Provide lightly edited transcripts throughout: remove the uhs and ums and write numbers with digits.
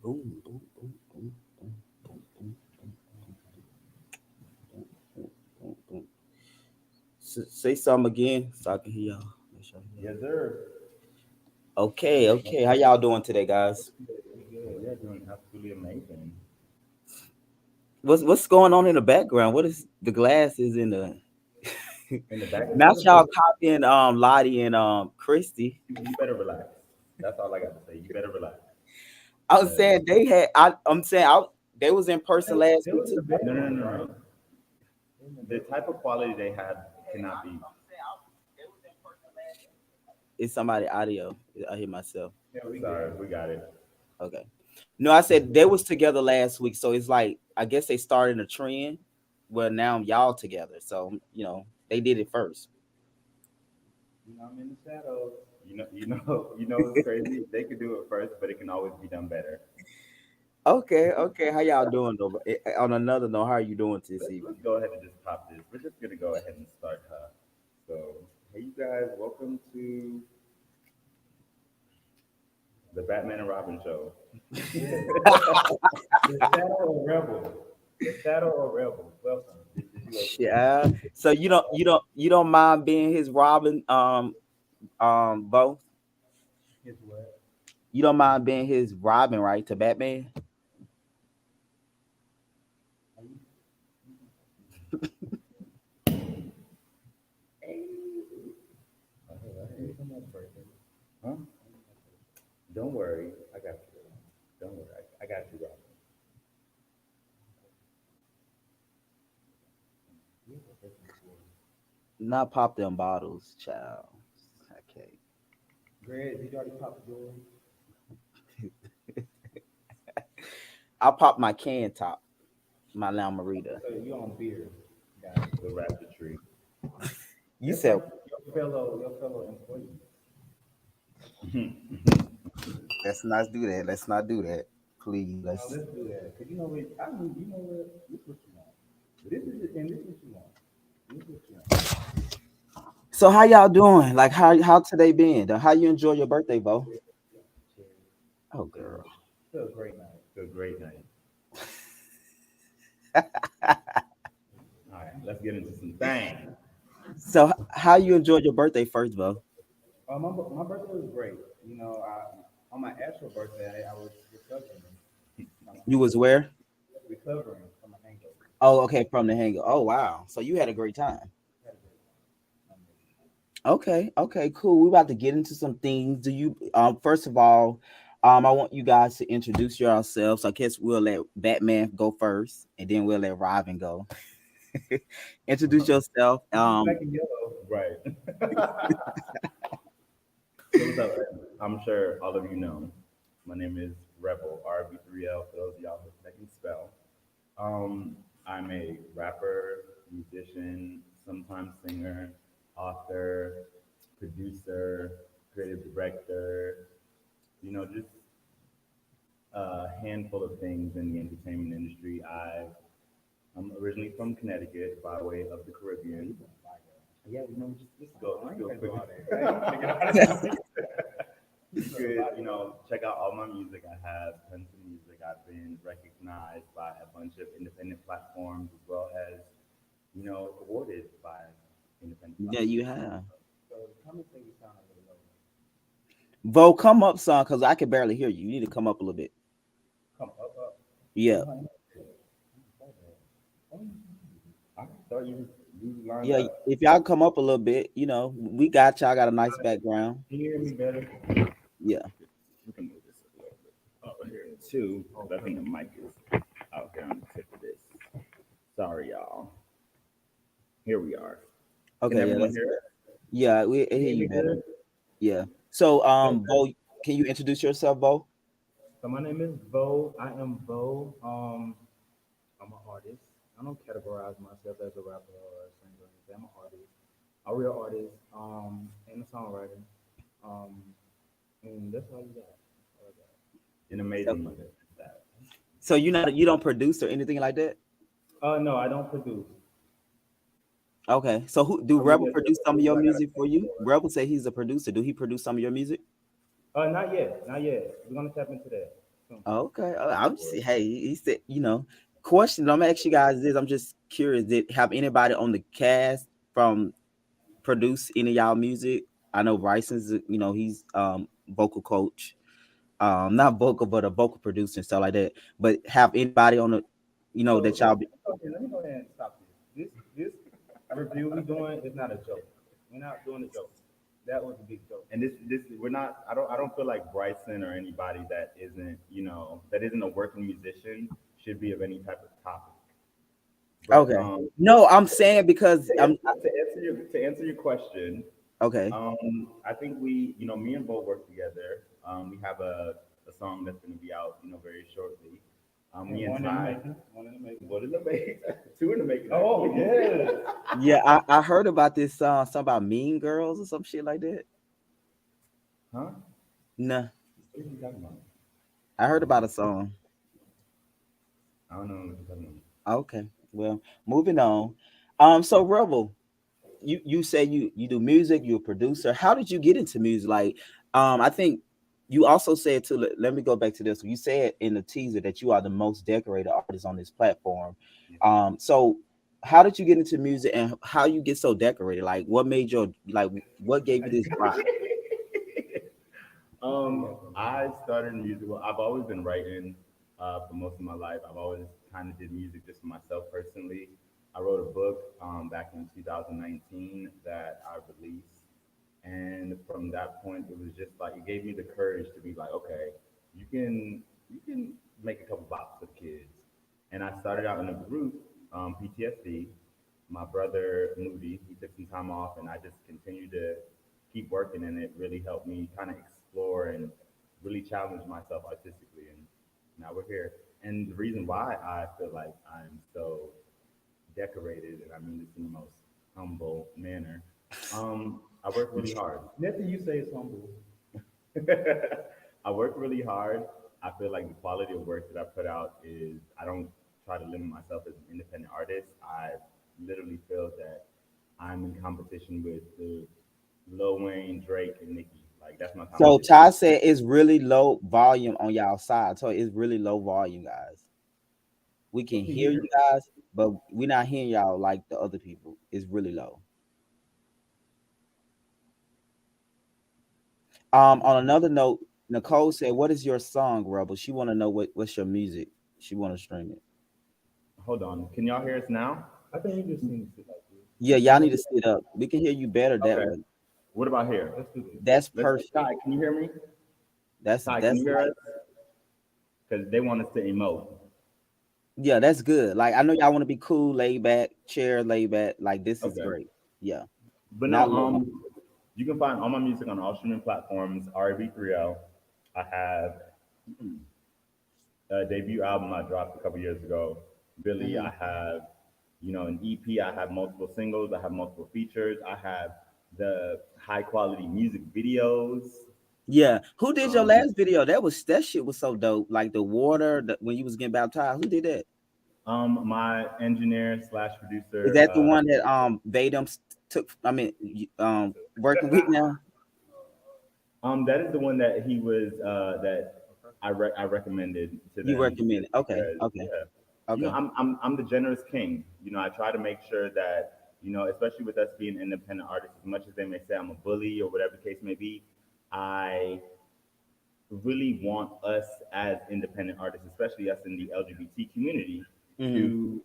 Boom, boom, boom, boom, boom, boom, boom, boom, boom, boom, boom. Say something again so I can hear y'all. Make sure I hear Yes, sir. y'all. Okay, okay. How y'all doing today, guys? We good. We are doing absolutely amazing. What's going on in the background? What is the glasses in the In the back, not y'all copying Lottie and Christy. you better relax. That's all I got to say. You better relax. I was Because saying I'm saying they was in person last week too. no, no, no, no. The type of quality they had cannot be. It's somebody audio. I hear myself. Sorry, we got it. Okay. No, I said they was together last week, so it's like I guess they started a trend. Well, now y'all together, so they did it first. You know, I'm in the shadows. It's crazy. They could do it first, but it can always be done better. Okay, okay. How y'all doing though? On another note, how are you doing this Let's evening? go ahead and just pop this. We're just gonna go ahead and start. So, hey, you guys, welcome to the Batman and Robin show. The Shadow or Rebel. The Shadow or Rebel. Welcome. This is your Yeah. So you don't mind being his Robin, Bo? his what? You don't mind being his Robin, right? To Batman. Are you? Hey. Oh, hey. Come on, person. Huh? Don't worry, I got you. Don't worry, I got you, Robin. Not pop them bottles, child. Okay. Greg, did you already pop the door? I'll pop my can top, my La Marita. So you on beer? Got it. The raptor tree. You Just said like your fellow employees. let's not do that. Let's not do that. Please. Now let's do that. Cause you know what? I mean, you know what? This is what you want. This is what you want. This is what you want. So how y'all doing? Like how today been? How you enjoy your birthday, Bo? Cheers. Oh It was, girl. it was a great night. It was a great night. All right, let's get into some things. So how you enjoyed your birthday first, Bo? My birthday was great. You know, on my actual birthday, I was recovering from a You was hangover. where? Recovering from a hangover. Oh, okay, from the hangar. Oh wow. So you had a great time. Had a great time. Amazing. Okay, okay, cool. We're about to get into some things. Do you first of all, I want you guys to introduce yourselves. I guess we'll let Batman go first and then we'll let Robin go. Introduce yourself. This is black and yellow. Right. So what's up? I'm sure all of you know. My name is Rebel, Rb3l, for those of y'all that can spell. I'm a rapper, musician, sometimes singer, author, producer, creative director, just a handful of things in the entertainment industry. I'm originally from Connecticut by way of the Caribbean. Yeah, just go, just go quick. You could, check out all my music. I have tons of music. I've been recognized by a bunch of independent platforms as well as, awarded by independent Yeah, platforms. you have. So come and think you sound a little low. Vo, come up, son, because I can barely hear you. You need to come up a little bit. Come up. Yeah. Uh-huh. I thought you lined Yeah. up. If y'all come up a little bit, we got y'all got a nice background. Can you hear me better? Yeah. We can move this a little bit over here too. 'Cause I think the mic is out here on the tip of this. Sorry, y'all. Here we are. Can Okay, yeah, everyone that's hear good. it? Yeah, we Can you hear hear you me better. good? Yeah. So, Okay. Bo, can you introduce yourself, Bo? So my name is Vo. I am Vo. I'm an artist. I don't categorize myself as a rapper or a singer or anything. I'm an artist, a real artist, and a songwriter. Um, and that's all you got. That's all I got. An So, amazing mother at that. so you don't produce or anything like that? No, I don't produce. Okay. So who do I really Rebel just produce some of who your I gotta music pay for you? for. Rebel say he's a producer. Do he produce some of your music? Not yet, not yet. We're gonna tap into that. Okay. Simple I'm just, word. hey, he said, question. I'm asking you guys this. I'm just curious. Did have anybody on the cast from produce any of y'all music? I know Bryson's, he's vocal coach. Not vocal, but a vocal producer and stuff like that. But have anybody on the, So that y'all be okay, let me go ahead and stop this. This review we doing is not a joke. We're not doing a joke. That was a big joke. And this we're not. I don't feel like Bryson or anybody that isn't that isn't a working musician should be of any type of topic. But okay. No, I'm saying because to I'm answer, to answer your question, okay. I think me and Bo work together. We have a song that's going to be out, very shortly. Me and One in the Ty, making. One in the making. one in the making, two in the making. Oh Actually. yeah. Yeah, I heard about this song, something about Mean Girls or some shit like that. Huh? Nah, What are you talking about? I heard about a song. I don't know what you're talking about. Okay, well, moving on. So Rebel, you say you do music, you're a producer. How did you get into music? Like, I think you also said too. Let me go back to this. You said in the teaser that you are the most decorated artist on this platform. So how did you get into music and how you get so decorated? Like, what made your like what gave you this drive? I started music. Well, I've always been writing for most of my life. I've always kind of did music just for myself personally. I wrote a book back in 2019 that I released, and from that point, it was just like it gave me the courage to be like, okay, you can make a couple bops for the kids. And I started out in a group, PTSD. My brother Moody, he took some time off, and I just continued to keep working, and it really helped me kind of explore and really challenge myself artistically. And now we're here. And the reason why I feel like I'm so decorated, and I mean this in the most humble manner, I work really hard. Nothing you say is humble. I work really hard. I feel like the quality of work that I put out is I don't try to limit myself as an independent artist. I literally feel that I'm in competition with the Lil Wayne, Drake, and Nicki. Like that's my So competition. Ty said it's really low volume on y'all side. So it's really low volume, guys. We can What can you hear hear? you guys, but we're not hearing y'all like the other people. It's really low. On another note, Nicole said, "What is your song, Rebel?" She want to know what's your music. She want to stream it. Hold on. Can y'all hear us now? I think you just need to sit like this. Yeah, You y'all know, need to sit up. We can hear you better that Okay. way. What about here? let's do this. That's Let's. perfect. Ty, can you hear me? That's Ty, can that's you hear like us? Because they want us to emote. yeah, that's good. Like I know y'all want to be cool, laid back, chair, laid back. Like this is Okay. great. Yeah, But no, not low. you can find all my music on all streaming platforms. Reb3l. I have a debut album I dropped a couple years ago. Billy, Mhm. I have, an EP. I have multiple singles. I have multiple features. I have the high quality music videos. Yeah. Who did your Um, last video? That shit was so dope. Like the water when you was getting baptized. Who did that? my engineer slash Is producer. that the one that Vadim took? I mean, working with now. That is the one that he was that I recommended to You them recommend just it? Okay. because Okay. yeah, Okay. I'm the generous king. I try to make sure that especially with us being independent artists, as much as they may say I'm a bully or whatever the case may be, I really want us as independent artists, especially us in the LGBT community, Hmm. to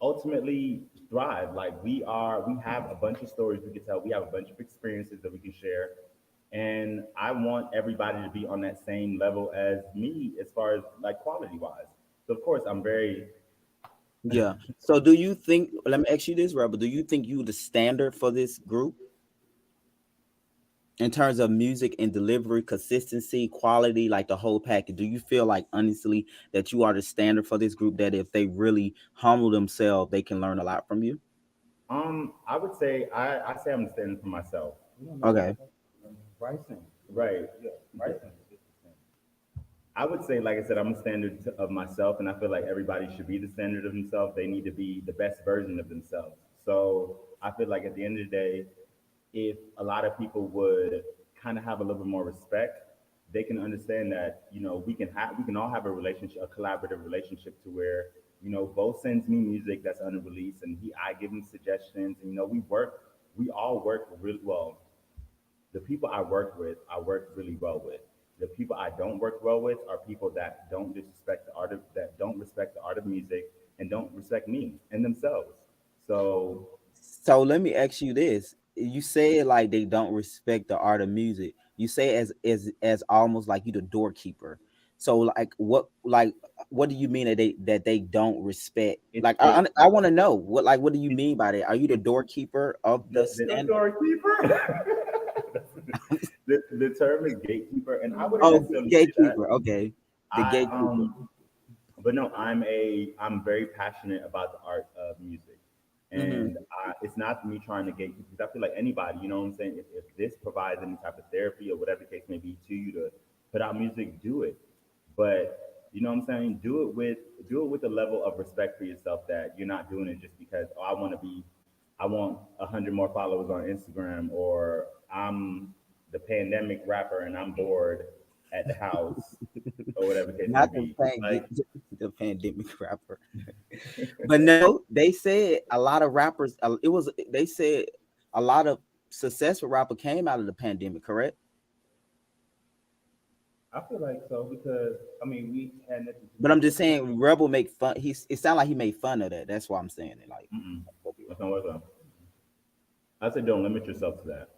ultimately thrive. Like we have a bunch of stories we can tell. We have a bunch of experiences that we can share. And I want everybody to be on that same level as me as far as like quality wise. So of course I'm very Yeah. So do you think? Let me ask you this, Rebel. Do you think you the standard for this group in terms of music and delivery, consistency, quality, like the whole package? Do you feel like honestly that you are the standard for this group? That if they really humble themselves, they can learn a lot from you? I would say I say I'm standing for myself. We don't know Okay. what Bryson. Right. Yeah, Bryson is just the same. I would say, like I said, I'm a standard of myself, and I feel like everybody should be the standard of themselves. They need to be the best version of themselves. So I feel like at the end of the day, if a lot of people would kind of have a little bit more respect they can understand that we can all have a relationship, a collaborative relationship, to where Bo sends me music that's unreleased, and I give him suggestions, and we all work really well. The people I work with, I work really well with. The people I don't work well with are people that don't respect the art of music, and don't respect me and themselves. So So let me ask you this. You say it like they don't respect the art of music. You say as almost like you the doorkeeper. So what do you mean that they don't respect? it Like it I want to know what do you mean by that? Are you the doorkeeper of the the stand? doorkeeper. The term is gatekeeper, and I wouldn't Oh, necessarily say that. gatekeeper. Okay, the I gatekeeper. But no, I'm very passionate about the art of music, Hmm. and it's not me trying to gatekeep, because I feel like anybody, you know what I'm saying. If this provides any type of therapy or whatever the case may be to you to put out music, do it. But you know what I'm saying. Do it with a level of respect for yourself, that you're not doing it just because, oh, I want 100 more followers on Instagram, or I'm the pandemic rapper and I'm bored at the house, or whatever the case may Not the be. pan- Like, the pandemic rapper. But no, they said a lot of rappers. They said a lot of successful rapper came out of the pandemic. Correct. I feel like so because I mean we had nothing to But do I'm just with it. saying, Rebel make fun. It sounded like he made fun of that. That's why I'm saying it. Like, mm-mm, that's not what's up. I said don't limit yourself to that.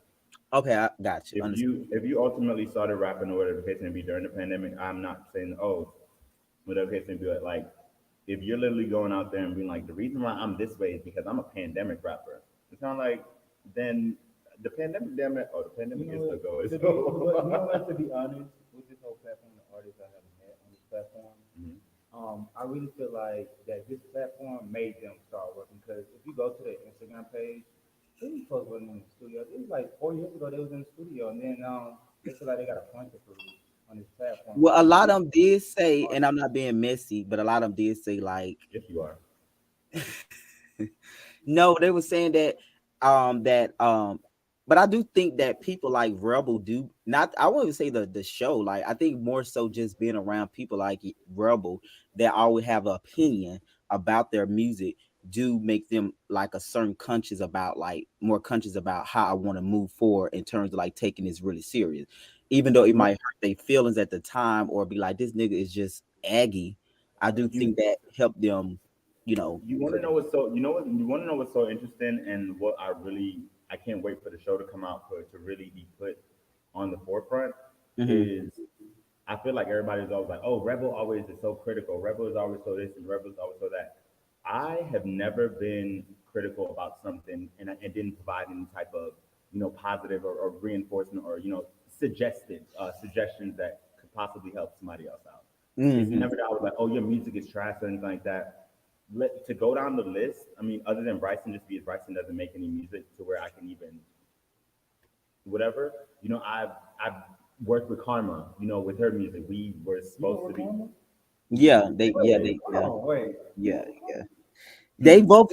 okay, I got you. If Understand. you ultimately started rapping or whatever the case may be during the pandemic, I'm not saying, oh, whatever the case may be, like, if you're literally going out there and being like, the reason why I'm this way is because I'm a pandemic rapper. It's not like, then the pandemic, damn it, oh, the You pandemic know is what? still going. To be, but you know So. what? To be honest, with this whole platform, the artists I have met on this platform, Mhm. I really feel like that this platform made them start working. Because if you go to their Instagram page, these folks wasn't in the studio. It was like 4 years ago they was in the studio, and then they feel like they got a point to prove on this platform. Well, But a when lot you of them did say, are, and I'm not being messy, but a lot of them did say like, Yes, you are. no, they were saying that but I do think that people like Rebel do not. I wouldn't say the show. Like I think more so just being around people like Rebel that always have an opinion about their music do make them like a certain conscious about like more conscious about how I want to move forward in terms of like taking this really serious, even though it You might want hurt their feelings at the time or be like this nigga is just aggy. I do you think that helped them, you know. you want to know what's so you want to know what's so interesting, and what I can't wait for the show to come out for it to really be put on the forefront, Mhm. is I feel like everybody's always like, oh, Rebel always is so critical. Rebel is always so this, and Rebel is always so that. I have never been critical about something, and it didn't provide any type of positive, or reinforcement, or suggested suggestions that could possibly help somebody else out. It's Mhm. never that I was like, oh, your music is trash or anything like that. To go down the list, I mean, other than Bryson, just because Bryson doesn't make any music to where I can even whatever. I've worked with Karma. With her music, we were you know supposed to what, be. Karma? Yeah, they yeah, Wait, yeah, yeah. They hmm? both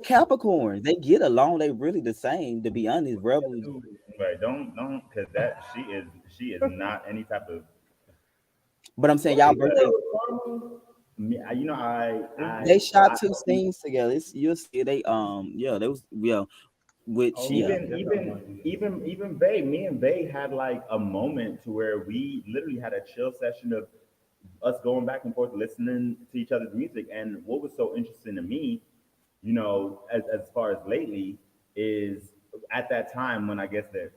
Capricorns. They get along. They really the same, to be honest. Rebel. Right, don't, because that she is not any type of. But I'm saying What y'all you said birthday. with Karma? Me, They shot I two scenes together. You'll see they yeah, they was yeah, which Oh yeah. yeah, even that's what I want to do. Bay, me and Bay had like a moment to where we literally had a chill session of us going back and forth listening to each other's music. And what was so interesting to me, as far as lately, is at that time when I guess that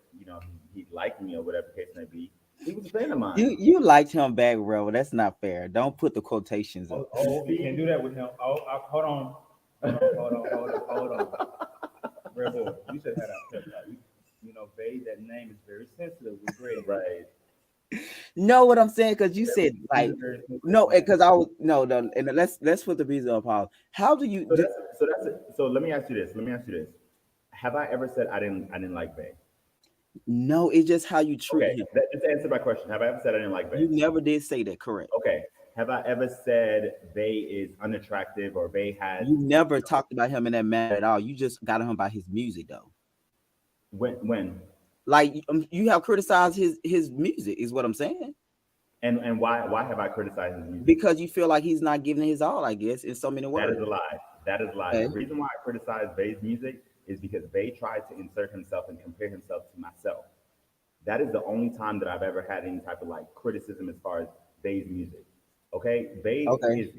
he liked me or whatever the case may be, he was a fan of mine. You liked him back, Rebel. That's not fair. Don't put the quotations up. You can't See, do that with him. Hold on, hold on. Rebel, we should have that pep talk. Babe, that name is very sensitive with Greg. right. Know what I'm saying? Because you said He's like a very sensitive no, man. because I was no, and let's put the reason up. Paul. How do you So do? that's it. So let me ask you this. Let me ask you this. Have I ever said I didn't like Bay? No, it's just how you treat Okay, him. just answer my question. Have I ever said I didn't like Bay? You never did say that, correct? Okay. Have I ever said Bay is unattractive, or Bay has, You never you know, talked about him in that manner at all. You just got him by his music though. when? Like you have criticized his music, is what I'm saying. And why have I criticized his music? Because you feel like he's not giving his all, I guess, in so many That words. is a lie. That is a lie. Okay. The reason why I criticize Bay's music is because Bay tried to insert himself and compare himself to myself. That is the only time that I've ever had any type of like criticism as far as Bay's music. Okay, Okay.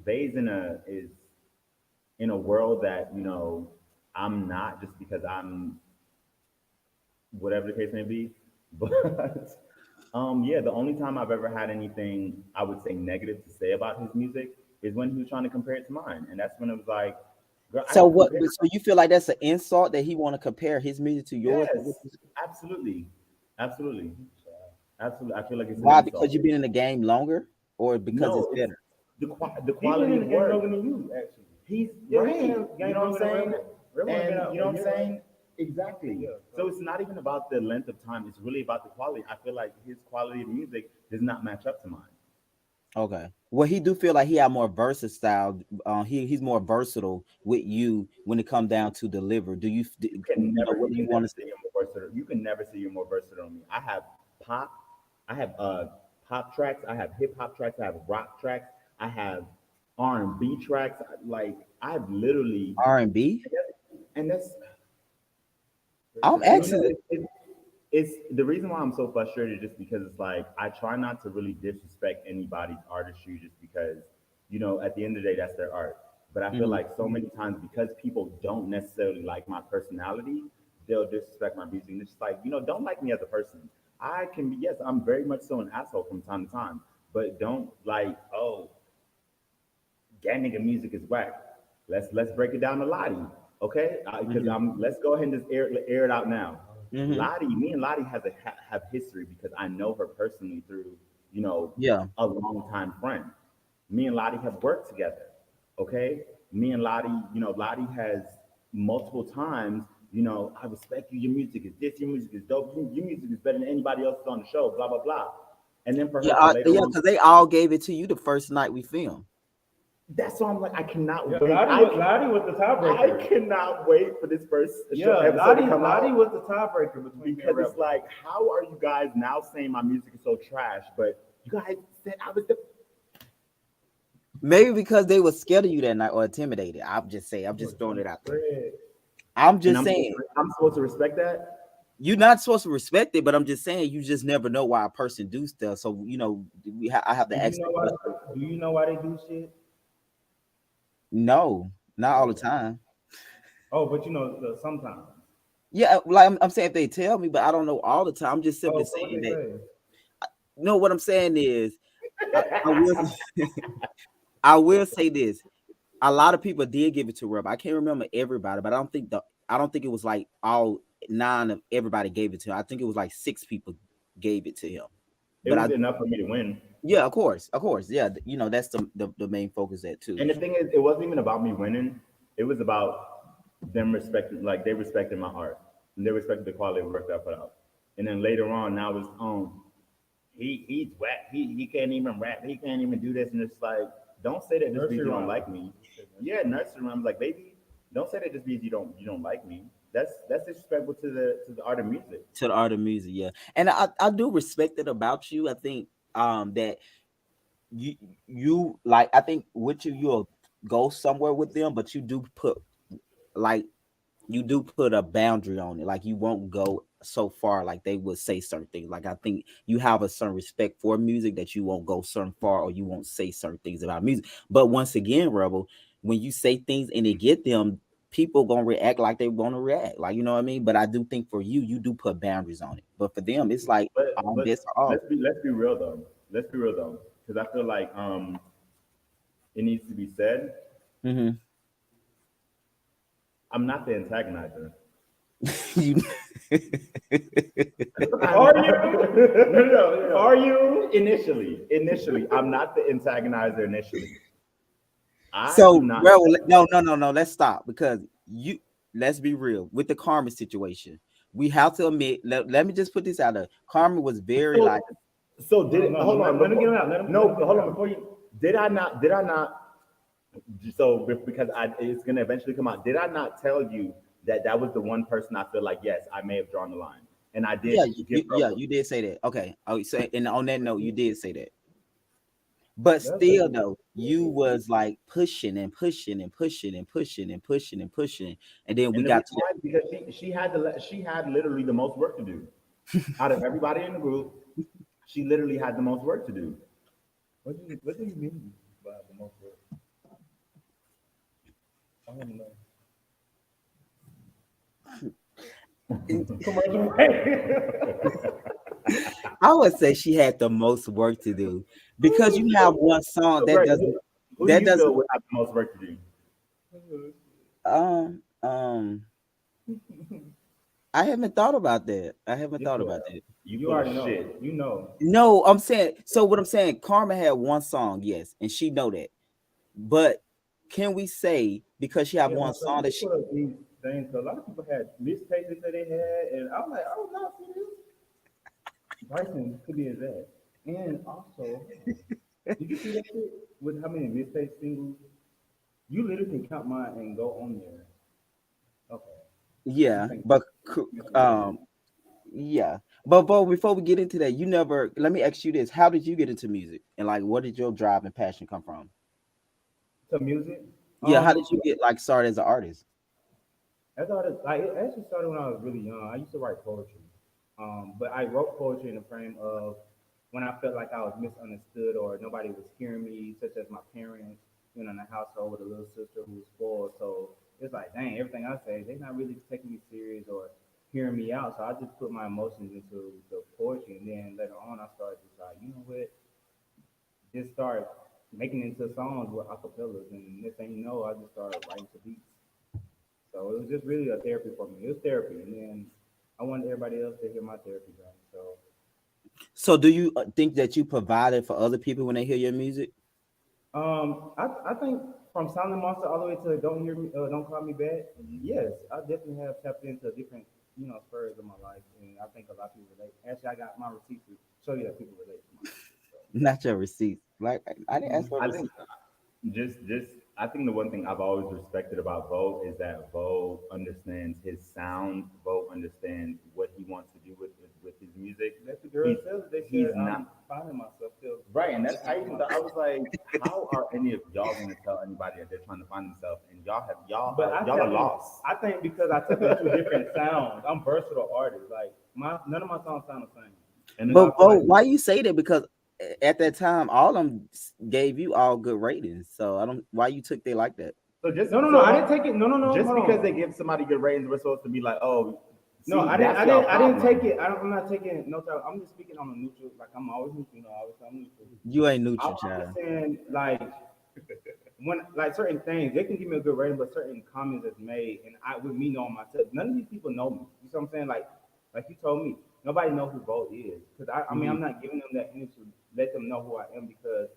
Bay's in a world that I'm not, just because I'm whatever the case may be. But yeah, the only time I've ever had anything I would say negative to say about his music is when he was trying to compare it to mine, and that's when it was like, girl, I So don't what? compare. So you feel like that's an insult that he want to compare his music to yours? Yes, absolutely, absolutely, absolutely. I feel like it's an Why? Because insult. you've been in the game longer, or because it's No, it's better? the He been quality in of the game work. longer than you, actually. He's Yeah, he been right. in the You game know what I'm longer than saying? Rebel. Rebel been And out you know a what I'm year, right? saying? Exactly. Yeah. So it's not even about the length of time. It's really about the quality. I feel like his quality of music does not match up to mine. Okay. Well, he do feel like he have more versatile. He's more versatile with you when it come down to deliver. Do you? What You do you can want never to say say? you're more versatile. You can never say you're more versatile than me. I have pop, I have pop tracks, I have hip hop tracks, I have rock tracks, I have R&B tracks. Like I've literally, R&B? and that's I'm and you know actually it's the reason why I'm so frustrated, just because it's like I try not to really disrespect anybody's artistry, just because at the end of the day that's their art. But I feel mhm. like so many times, because people don't necessarily like my personality, they'll disrespect my music. And it's just like, don't like me as a person. I can be, yes, I'm very much so an asshole from time to time, but don't like, oh, that nigga music is whack. Let's break it down to Lottie, okay? Because Mhm. let's go ahead and just air it out now. Mhm. Me and Lottie have history, because I know her personally through Yeah. a long time friend. Me and Lottie have worked together, okay? Me and Lottie, Lottie has multiple times, I respect you. Your music is this. Your music is dope. Your music is better than anybody else on the show. Blah blah blah. And then for her Yeah. to later Yeah. on, Because they all gave it to you the first night we filmed. that's why I'm like, I Yeah, cannot wait. Lottie was the I tiebreaker. cannot wait for this first show Yeah, episode to come Lottie out, was the tiebreaker between me and because it's Rebel. like, how are you guys now saying my music is so trash, but you guys said I was the. Maybe because they were scared of you that night or intimidated. I'm just saying. I'm just throwing it out there. Fred. I'm And just saying. I'm supposed to respect that. You're not supposed to respect it, but I'm just saying you just never know why a person do stuff. So I have Do to you ask know the why? question. Do you know why they do shit? No, not all the Oh, time. oh, but sometimes. Yeah, like I'm saying if they tell me, but I don't know all the time. I'm just simply Oh, so what saying they that. say? No, what I'm saying is, I will, I will say this. A lot of people did give it to Rub. I can't remember everybody, but I don't think it was like all nine of everybody gave it to him. I think it was like six people gave it to him. It But was enough for me to win. yeah, of course, yeah. That's the main focus there too. And the thing is, it wasn't even about me winning. It was about them respecting, like they respected my art, and they respected the quality of work that I put out. And then later on, now it's he's whack. He can't even rap. He can't even do this. And it's like, don't say that just because Nursery you don't rhyme. like me. Yeah, nursery rhymes. Like, baby, don't say that just because you don't like me. That's disrespectful to the art of music. To the art of music, yeah. And I do respect it about you. I think that you like I think with you'll go somewhere with them, but you do put like you do put a boundary on it. Like you won't go so far like they would say certain things. Like I think you have a certain respect for music that you won't go certain far or you won't say certain things about music. But once again, Rebel, when you say things and it get them, people gonna react like they want to react. Like you know what I mean? But I do think for you, you do put boundaries on it. But for them, it's like all But this all. let's be real though. Let's be real though, because I feel like it needs to be said. Mm-hmm. I'm not the antagonizer. You I'm Are not. you? No. Are you? Initially, I'm not the antagonizer. Initially, I do so not. well, no. Let's stop because you. Let's be real with the Carmen situation. We have to admit. Let me just put this out there. Carmen was very like. So, so did No, it? no, no. Hold on. Let him get Before, him out. no, Let him get hold him on. out. Before you, did I not? Did I not? So because it's gonna eventually come out. Did I not tell you that that was the one person I feel like, yes, I may have drawn the line, and I Yeah, did give her. you did say that. Okay. Oh, so and on that note, you did say that. But That's like still, though, you was like pushing and pushing and pushing and pushing and pushing and pushing, and then we And the got reason to why is because she had literally the most work to do out of everybody in the group. She literally had the most work to do. what do you mean by the most work? I don't know. that. Commercial break. I would say she had the most work to do because you have one song So that great. doesn't Who do that you feel doesn't would have the most work to do? um um I haven't thought about that. I haven't Yes, thought you about have. that. You You full of already know. shit. You know. No, I'm saying so what I'm saying, Karma had one song, yes, and she know that. But can we say because she have Yeah, one so song you that she put up these things. So a lot of people had mixtapes they said they had, and I'm like, I don't know, see this. Bryson could be his ass. And also, hold on. Did you see that shit with how many mixtape singles? You literally can count mine and go on there. Okay, you yeah, think but you think that's it? um yeah. But before we get into that, you never let me ask you this. How did you get into music? And like what did your drive and passion come from? To music. Yeah, how did you Yeah, get like started as an artist? I thought it actually started when I was really young. I used to write poetry, but I wrote poetry in the frame of when I felt like I was misunderstood or nobody was hearing me, such as my parents, in a household with a little sister who was spoiled. So it's like, dang, everything I say, they're not really taking me serious or hearing me out. So I just put my emotions into the poetry, and then later on, I started just like, you know what, just start making it into songs with acapellas, and next thing you know, I just started writing to beats. So it was just really a therapy for me. It was therapy, and then I wanted everybody else to hear my therapy journey. So So do you think that you provided for other people when they hear your music? I think from Silent Monster all the way to Don't Hear Me, Don't Call Me Back. Yes, I definitely have tapped into different spurs of my life, and I think a lot of people relate. Actually, I got my receipts to show you that people relate to my music. So Not your receipts. Like I didn't ask for a I think receipt. just I think the one thing I've always respected about Vo is that Vo understands his sound. Vo understands what he wants to do with his music. let the girls He's tell it. They he's said I'm not finding myself still right, and that's how looking for even thought. I myself. was like, how are any of y'all going to tell anybody that they're trying to find themselves, and But I y'all are tap in. lost. I think because I tap into different sounds. I'm versatile artist. Like my none of my songs sound the same. And So it's But I feel Bo, like why you say that? Because at that time, all of them gave you all good ratings. So I don't why you took they like that. so just no, no, no. so I didn't take it. No, no, no. just Hold because on. they give somebody good ratings, we're supposed to be like, oh, No, see, I didn't. that's I y'all didn't. I didn't take problem. it. I'm not taking no time. I'm just speaking on a neutral. Like I'm always neutral. Always I'm neutral. You ain't neutral, I'm just child. saying like when like certain things they can give me a good rating, but certain comments that's made and I with me knowing myself, none of these people know me. You see what I'm saying? Like you told me, nobody knows who Bo is because I mean Mhm. I'm not giving them that energy to let them know who I am because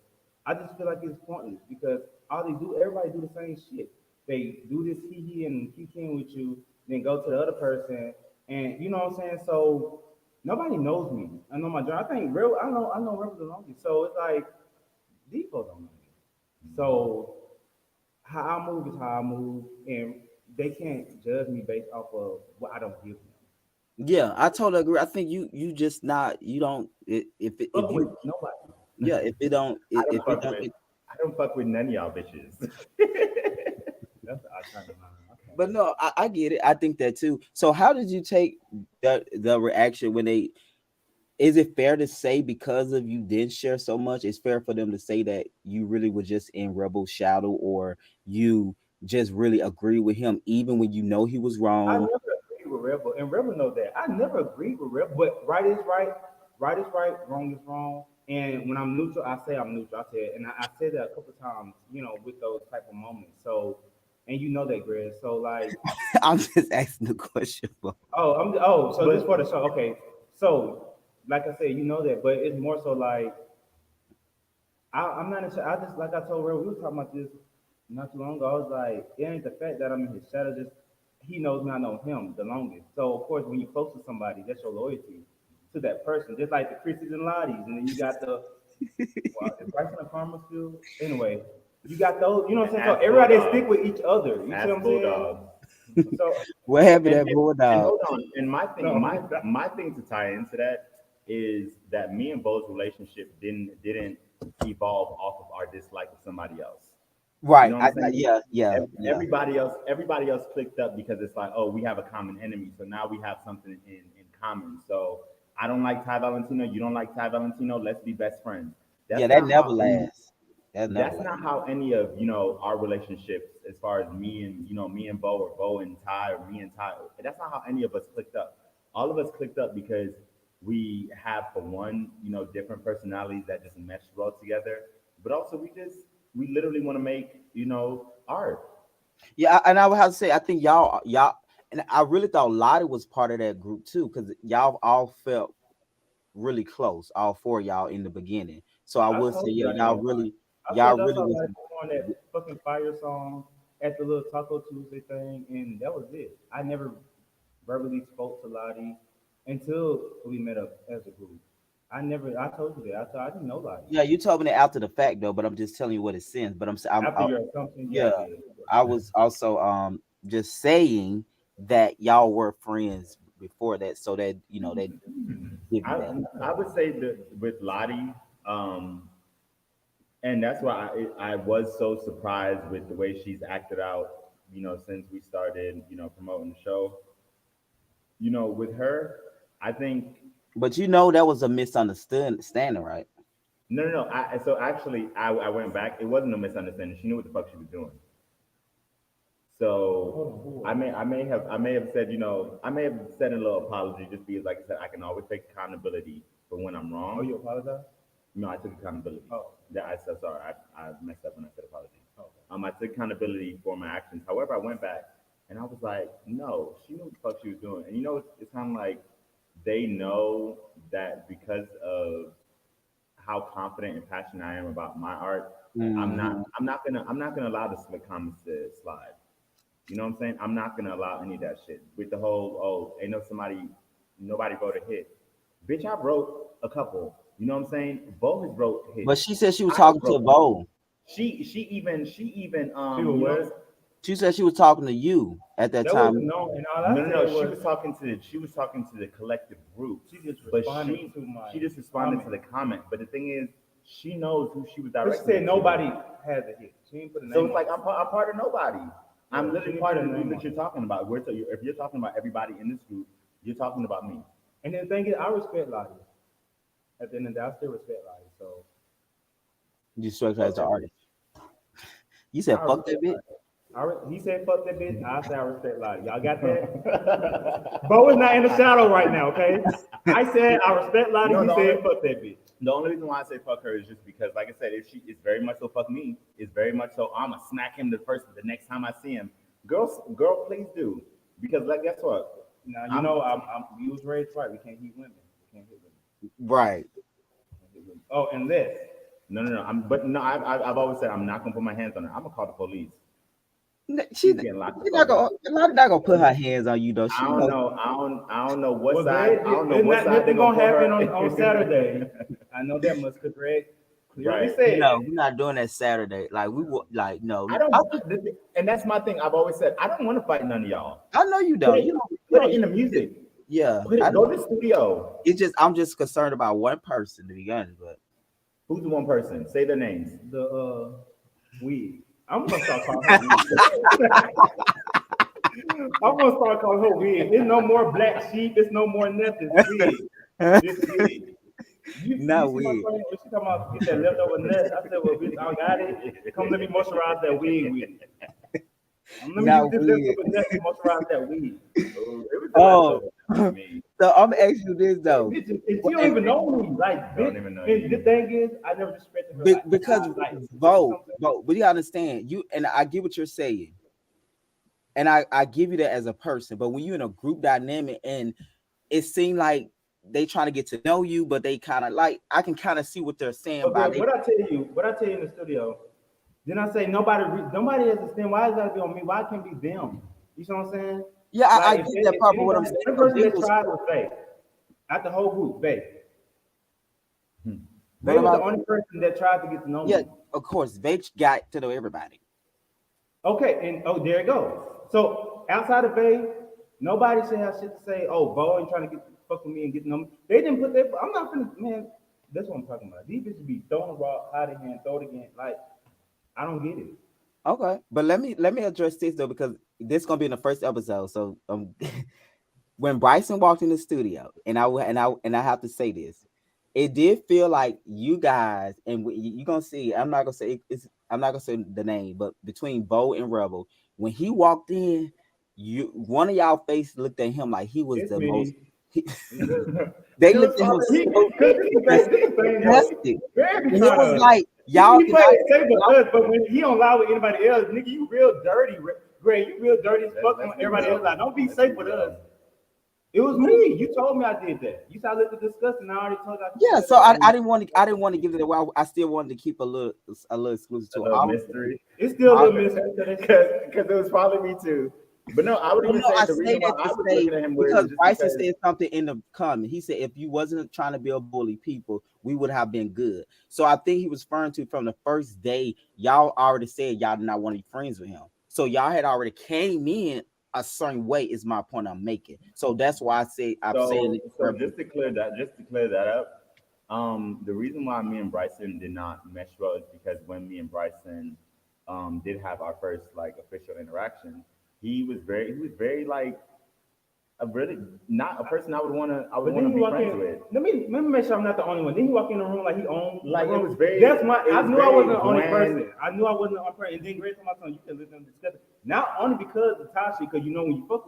I just feel like it's pointless because all they do, everybody do the same shit. They do this hee and kiki with you, then go to the other person, and you know what I'm saying. So nobody knows me. I know my job. I think real. I know Rebel the longest. So it's like these folks don't know me. So how I move is how I move, and they can't judge me based off of what I don't give them. Yeah, I totally agree. I think you just not you don't if Fuck with you nobody. yeah if it don't I if don't it fuck don't with I don't fuck with none of y'all bitches. That's the I kind of line. I can't. but no I get it. I think that too. So how did you take the reaction when they is it fair to say because of you did share so much, it's fair for them to say that you really were just in Rebel shadow or you just really agree with him even when you know he was I wrong. never agreed with Rebel, and Rebel knows that. I never agreed with Rebel, but right is right, wrong is wrong. And when I'm neutral, I say I'm neutral. I said, and I said that a couple times, with those type of moments. So, and you know that, Greg. So like, I'm just asking the question. Bro. so this But for the show. Okay, so like I said, you know that, but it's more so like I'm not. I just like I told Rebel, we were talking about this not too long ago. I was like, it ain't the fact that I'm in his shadow. Just he knows me, I know him the longest. So of course, when you're close to somebody, that's your loyalty to that person. Just like the Christies and Lotties, and then you got the is Bryson a Karma still? Anyway, you got those. You know what I'm saying? So ask everybody they stick bulldogs, with each other. You see ask what I'm saying? bulldogs. So What happened to And, that and and bulldog? hold on. And my thing, No, my thing to tie into that is that me and Bo's relationship didn't evolve off of our dislike of somebody else. You Right. know what I'm saying? Yeah, yeah, yeah. Everybody else clicked up because it's like, oh, we have a common enemy, so now we have something in common. So I don't like Ty Valentino, you don't like Ty Valentino, let's be best friends. Yeah, That's that not never how lasts. That never that's lasts. not how any of our relationships, as far as me and Bo, or Bo and Ty, or me and Ty, that's not how any of us clicked up. All of us clicked up because we have, for one, different personalities that just mesh well together, but also we literally want to make art. Yeah, and I would have to say, I think y'all, and I really thought Lottie was part of that group too, because y'all all felt really close, all four of y'all in the beginning. So I I would say, told you yeah, I didn't know Lottie. I y'all told you I really saw was. Lottie perform that fucking fire song at the little Taco Tuesday thing, and that was it. I never verbally spoke to Lottie until we met up as a group. I told you that. I didn't know Lottie. Yeah, you told me that after the fact though, but I'm just telling you what it sends. But After your assumption, yeah, yeah, I did. I was also just saying that y'all were friends before that, so that that give you I that. I would say that with Lottie, um, and that's why I was so surprised with the way she's acted out, since we started, promoting the show. With her, I think But that was a misunderstanding, right? no, no, no. So actually, I went back. It wasn't a misunderstanding. She knew what the fuck she was doing. So Hold on, who was I may have said, I may have said a little apology, just because, like I said, I can always take accountability for when I'm it? Oh, wrong. you apologize? No, I took accountability. Oh, That I said sorry. I messed up when I said apology. okay. I took accountability for my actions. However, I went back and I was like, no, she knew what the fuck she was doing. And it's kind of like they know that because of how confident and passionate I am about my art, Hmm. I'm not gonna allow the slick comments to slide. You know what I'm saying? I'm not gonna allow any of that shit. With the whole, oh, ain't nobody wrote a hit. Bitch, I wrote a couple. You know what I'm saying? Bo has wrote But hits. she said she was I talking to wrote hits. Bo. She even She was what? She said she was talking to you at that That wasn't time. known, and all I no, no, no. said was She was talking to the collective group, she just but responded to my she just responded to comment. the comment. But the thing is, she knows who she was But she directing said it to. nobody has a hit. She didn't put a So name it's on like it. I'm part of nobody. Yeah, I'm she literally didn't part put of a the group name that on you're it. talking about. If you're talking about everybody in this group, you're talking about me. And then the thing is, I respect Lottie. At the end of the day, I still respect Lottie. So You struck her fuck as an that bitch. artist. You said I fuck that respect bitch. Lottie. He said fuck that bitch. I say I respect Lottie. Y'all got that? Bo is not in the shadow right now, okay? I said I respect Lottie. No, He said fuck that bitch. the only reason why I say fuck her is just because, like I said, if she is very much so fuck me, it's very much so I'ma smack him the next time I see him. Girl, please do, because like guess what? Now you I'm know we was raised right. We can't hit women. We can't hit women. Right. Can't hit women. Oh, unless no, no, no. But no, I've always said I'm not gonna put my hands on her. I'm gonna call the police. She She's getting locked the not fuck gonna up. not gonna put her hands on you though. I She don't knows. know. well, Greg, I don't know there's what not side they're nothing gonna gonna put happen her. on Saturday. I know that much because Greg clearly Right. said No, we're not doing that Saturday. Like we would like no. I don't, and that's my thing. I've always said I don't want to fight none of y'all. I know you Put don't. it, You put don't. it in the music. Yeah, Put I it. Go know. to the studio. It's just I'm just concerned about one person to be honest. But Who's the one person? Say their names. the weed. I'm gonna start calling her weed. I'm gonna start calling her wig. It's no more black sheep. It's no more nothing. It's wig. It's wig. You not see my weird. friend when she talking about get that leftover nut? I said, well, bitch, I got it. Come let me moisturize that wig with it. Let me use Not this weird. leftover nut to moisturize that wig. Oh, it was the Oh, leftover for so me. I'm asking you this though, Bitch, and she Wh- don't and, even know me. Like, Don't bitch. even know And the you. thing is, I never disrespected her. Like, because this is something. but you understand you and I get what you're saying, and I give you that as a person. But when you're in a group dynamic and it seemed like they trying to get to know you, but they kind of like I can kind of see what they're saying But by Greg, they. what I tell you in the studio, then I say nobody understand why it gotta be on me. Why it can't be them? You see what I'm saying? Yeah, I Like get that if part, but what I'm anybody, saying the only though, person they that was. tried was Faye. Out the whole group, Faye. What Faye was the about? only person that tried to get to know Yeah, me. of course, they got to know everybody. Okay, and oh, there it goes. So outside of Faye, Nobody should have shit to say. Oh, Bo ain't trying to get fuck with me and get them. They didn't put that. I'm not finna, man. That's what I'm talking about. These bitches be throwing the rock, hide it and throw it again. Like I don't get it. Okay, but let me address this though because this gonna be in the first episode. So when Bryson walked in the studio, and I have to say this, it did feel like you guys, and you gonna see. I'm not gonna say it's. I'm not gonna say the name, but between Bo and Rebel, when he walked in, you one of y'all face looked at him like he was It's the most. me. He, they It was looked at him probably so because this is the thing though. disgusted. Greg be And it trying was to like y'all he can play I, it safe y'all, for us, but when he don't lie with anybody else, nigga, you real dirty. Greg, you real dirty as fuck on everybody else. Like, don't be safe with us. It was me. You told me I did that. You said I looked disgusting. I already told you I yeah. did So that. I didn't want to give it away. I still wanted to keep a little exclusive A to little all. mystery. It's still a All little mystery Because it was probably me too. But no, I would Well, even no, say I the say reason why that I to was say looking at him weird because was just Bryson because said something in the comment. He said if you wasn't trying to be a bully people, we would have been good. So I think he was referring to from the first day, y'all already said y'all did not want to be friends with him. So y'all had already came in a certain way is my point I'm making. So that's why I say I'm saying so it so verbally. just to clear that up, the reason why me and Bryson did not mesh well is because when me and Bryson did have our first like official interaction, he was very like a really not a person I would But then want to he be walk friends in. with. Let me make sure I'm not the only one. Then he walk in the room like he owned the Like it room. was very That's my. it I was knew I very wasn't the only bland. person. I knew I wasn't the only person. And then Grace told my son, you can let them discuss it. Not only because of Tasha, because you know when you fuck,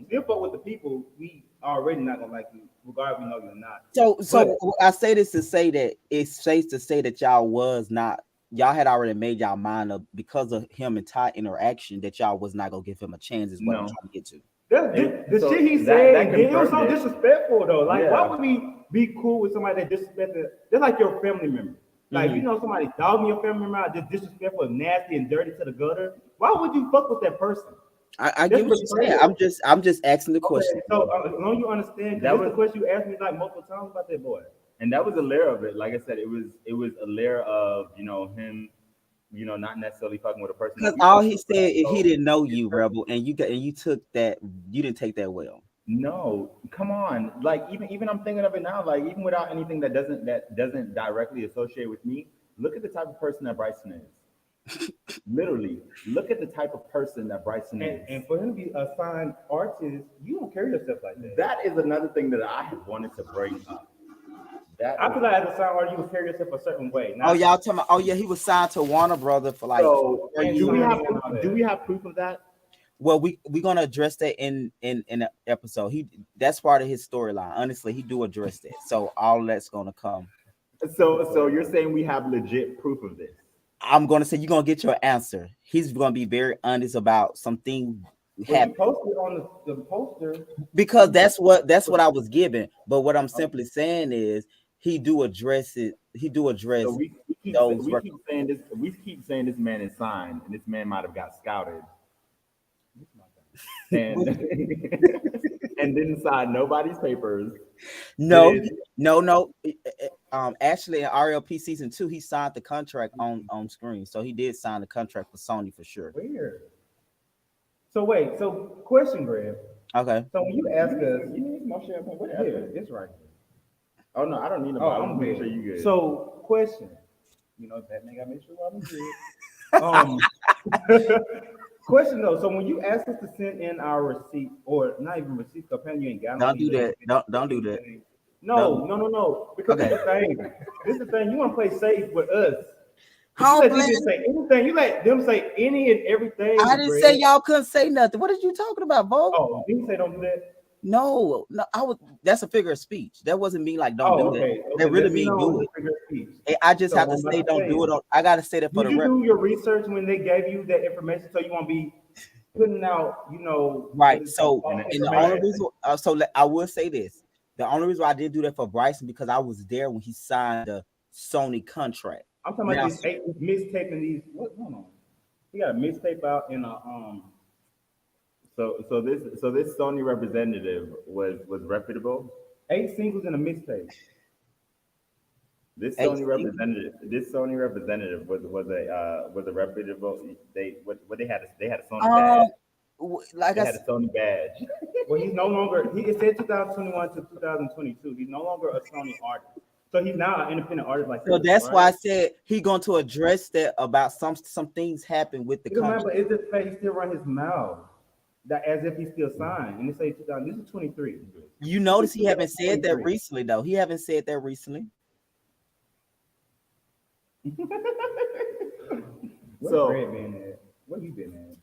still fuck with the people, we already not gonna like you, regardless we know you're not. But So I say this to say that it's safe to say that y'all had already made y'all mind up because of him and Ty interaction that y'all was not gonna give him a chance is what I'm No, trying to get to. the so shit he that said, that it was confirmed so it. disrespectful though. Like, why Yeah. would we be cool with somebody that disrespected? They're like your family member. Like, Mhm. somebody dogging your family member out, just disrespectful, nasty, and dirty to the gutter. Why would you fuck with that person? I That's get what you're saying. betrayal. I'm just asking the question. Okay, so as long as you understand, That because this is was the question you asked me like multiple times about that boy. and that was a layer of it. Like I said, it was a layer of him, not necessarily fucking with a person that Because we all fuck he with, said but is he also didn't know his you, person. Rebel, and you took that you didn't take that well. No, come on. Like even I'm thinking of it now. Like even without anything that doesn't directly associate with me, look at the type of person that Bryson is. Literally, look at the type of person that Bryson And, is. and for him to be a signed artist, you don't carry yourself like that. That is another thing that I have wanted to bring up. That I is feel like as a signed artist, you would carry yourself a certain way, Oh, not y'all talking about, oh yeah, he was signed to Warner Brother for like so. 4 and Do we years. have Sony and proof? all Do we that. have proof of that? Well, we're gonna address that in the episode. That's part of his storyline. Honestly, he do address that. So all that's gonna come. So you're saying we have legit proof of this? I'm gonna say you're gonna get your answer. He's gonna be very honest about something Well, you happened posted on the poster. because that's what I was given. But what I'm simply saying is he do address it. He do So address we keep those we records. keep saying this. We keep saying this man is signed, and this man might have got scouted, and and didn't sign nobody's papers. No, Did no. Actually, in RLP season 2, he signed the contract on screen, so he did sign the contract for Sony for sure. Weird. So wait. So question, Greg. Okay. So when you ask us, you need more champagne? What yeah, it's right here. Oh no, I don't need a Oh, bottle. I'm I'm making sure good. you good. So question. That nigga gotta make sure I'm good. Question though. So when you ask us to send in our receipt, or not even receipt, apparently you ain't got no Don't do that. Don't do that. Don't do No. Because this Okay. is the thing. This is the thing. You want to play safe with us. But you Home let these plan. bitches say anything. You let them say any and I everything, didn't say Greg. y'all couldn't say nothing. What are you talking about, Bo? Oh, you say don't do that. No, I was. That's a figure of speech. That wasn't me like don't do Oh, that. okay. That Okay, really let me mean know do it's it. a figure of speech. I just So have to I'm say about to don't do say, it. I gotta say that for did the you record. do your research when they gave you that information so you won't be putting out, what Right. is So, And false and the only information? reason, I will say this: the only reason why I didn't do that for Bryson because I was there when he signed the Sony contract. I'm talking about Now, these eight mixtaping these. What? Hold on. He got a mixtape out in a. so this Sony representative was reputable. 8 singles in a mixtape. hey, This Sony representative was a reputable. They what they had a Sony um, badge. like They I had a Sony badge. Well, he's no longer. It said 2021 to 2022. He's no longer a Sony artist. So he's now an independent artist like So you, that's right? why I said he going to address that about some things happen with the It don't matter, contract. but is the face still run his mouth? That as if he's still signed. And they say 2000. This is 23. You This is notice he haven't said that 2023. recently though. He haven't said that recently. Where's So Red been at? Where you been at?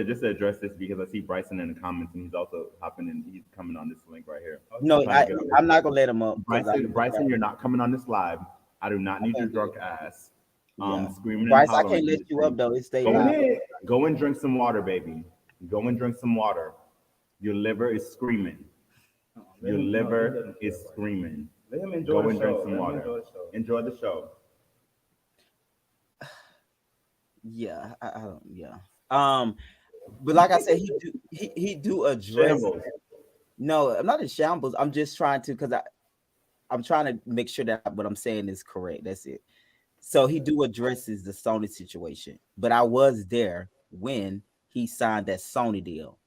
just to address this because I see Bryson in the comments and he's also hopping in. He's coming on this link right here. Oh, No, Trying to shit. get on I'm this. not gonna let him up because Bryson, you're not coming on this live. I do not I need your can't do drunk it. ass, Yeah, screaming and Bryce, I hollering can't in let the you up street. though. It stay Go Go and live. ahead. go and drink some water, baby. Go and drink some water. Your liver is screaming. Let Your him, no, just liver let him is feel right. screaming. Let him enjoy Go the and drink show. some Let him water. enjoy the show. Enjoy the show. Yeah, I don't. Yeah. Um, but like I said, he do address. Shambles. No, I'm not in shambles. I'm just trying to because I'm trying to make sure that what I'm saying is correct. That's it. So he do addresses the Sony situation, but I was there when he signed that Sony deal,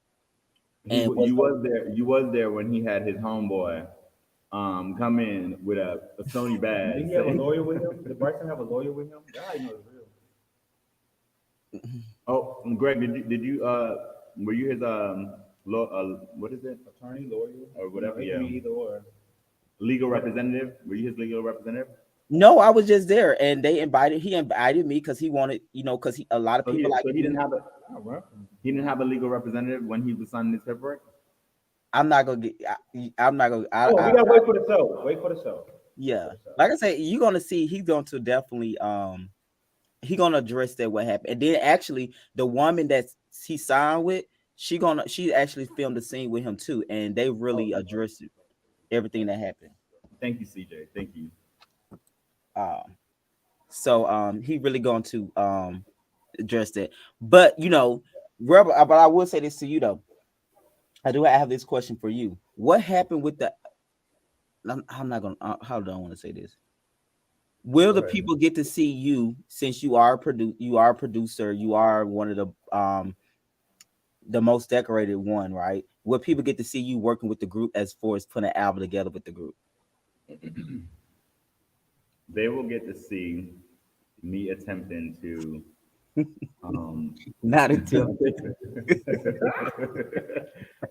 and was You was there. You was there when he had his homeboy come in with a Sony Did badge he have a saying, lawyer with him? Did Bryson have a lawyer with him? That's how you know it's real. "Oh, Greg, did you were you his what is it Attorney, lawyer, or whatever? it Yeah, can be either or. legal representative. Were you his legal representative? no, I was just there, and he invited me because he wanted, because a lot of So people like he me. didn't have a I run from him. legal representative when he was signing his paperwork. I'm not gonna get. I'm not gonna. Oh, we gotta wait for the show. Wait for the show. Wait Yeah, for the show. like I said, you're gonna see. He's going to definitely he gonna address that what happened, and then actually the woman that he signed with, she actually filmed the scene with him too, and they Oh, really addressed everything that happened. Thank you, CJ. Thank you. Um, so he really going to address that, but Rebel. But I will say this to you though. I have this question for you. What happened with the? I'm not gonna. How do I want to say this? Will go the ahead. people get to see you since you are a producer, you are one of the most decorated one, right? Will people get to see you working with the group as far as putting an album together with the group? They will get to see me attempting to um, Not until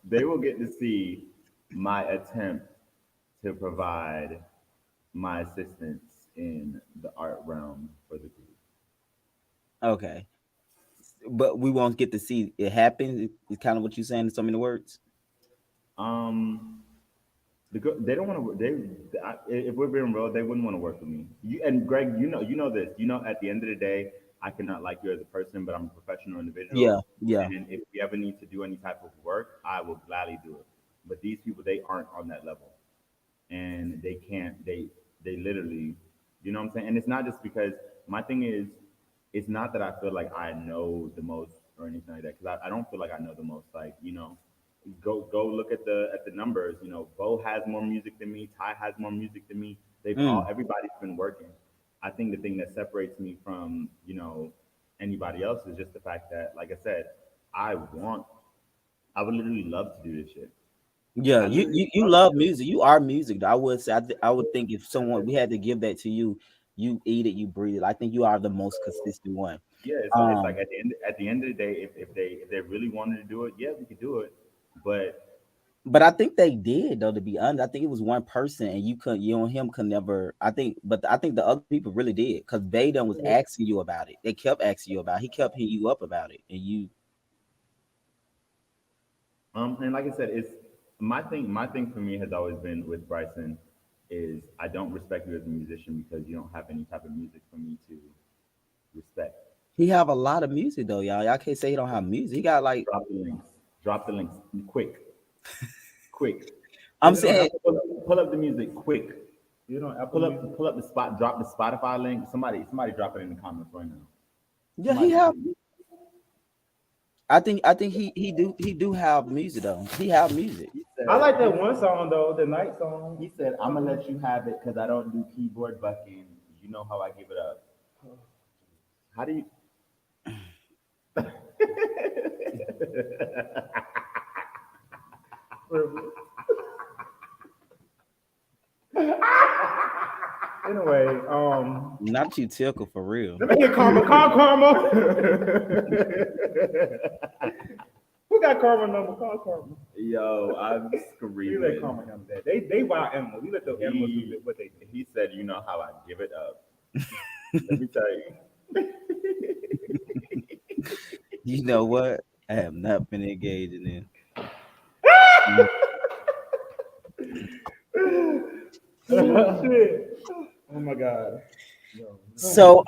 they will get to see my attempt to provide my assistance in the art realm for the group. okay, but we won't get to see it happen. It's kind of what you're saying in so many words. Um, they don't want to. If we're being real, they wouldn't want to work with me. And Greg, you know this. You know, at the end of the day, I cannot like you as a person, but I'm a professional individual. Yeah, yeah. And if we ever need to do any type of work, I will gladly do it. But these people, they aren't on that level, and they can't. They literally, you know what I'm saying. And it's not just because my thing is, it's not that I feel like I know the most or anything like that. Because I don't feel like I know the most. Like go look at the numbers. Bo has more music than me. Ty has more music than me. Mm, Everybody's been working. I think the thing that separates me from anybody else is just the fact that, like I said, I want I would literally love to do this shit. yeah, I literally you love to love do it. music. You are music. Though. I would say. I would think if someone we had to give that to you, you eat it, you breathe it. I think you are the most consistent one. Yeah, it's like Um, at the end of the day, if they really wanted to do it, yeah, we could do it. But But I think they did though. To be honest, I think it was one person, and you and him could never. But I think the other people really did because Vaden was asking you about it. They kept asking you about it. He kept hitting you up about it, and you. and like I said, it's my thing. My thing for me has always been with Bryson is I don't respect you as a musician because you don't have any type of music for me to respect. He have a lot of music though, y'all. Y'all can't say he don't have music. He got like Drop the links. Drop the links. Quick. Quick. I'm Is it on saying. Apple? Pull up the music quick. Is it on Apple Music? Pull up the spot. Drop the Spotify link. Somebody drop it in the comments right now. Yeah, he Somebody. have. I think he do have music though. He have music. He said, I like that one song though, the night song. he said, I'm gonna let you have it because I don't do keyboard bucking. You know how I give it up. How do you Anyway, Not you tickle for real. let me get Karma. Call Karma. Who got Karma number? Call Karma. Yo, I'm We let screaming. Karma handle that. They wild animals. We let the animals do what they do. He said, "You know how I give it up." Let me tell you. You know what? I have not been engaged in it. Oh shit. Oh my god. Yo. So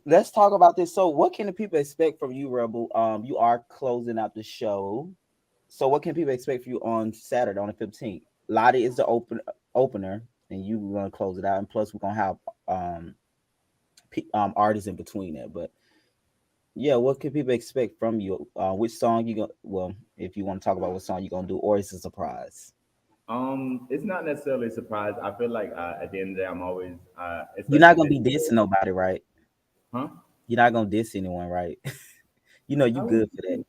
let's talk about this. So what can the people expect from you, Rebel? You are closing out the show. So what can people expect from you on Saturday on the 15th? Lottie is the opener, and you gonna close it out. And plus we're gonna have um artists in between that. But yeah, what can people expect from you? Which song you gonna well, if you want to talk about what song you gonna do, or it's a surprise. It's not necessarily a surprise. I feel like at the end of the day, I'm always, You're not especially gonna this be year, dissing nobody, right? huh? You're not gonna diss anyone, right? You know you I don't, good for that.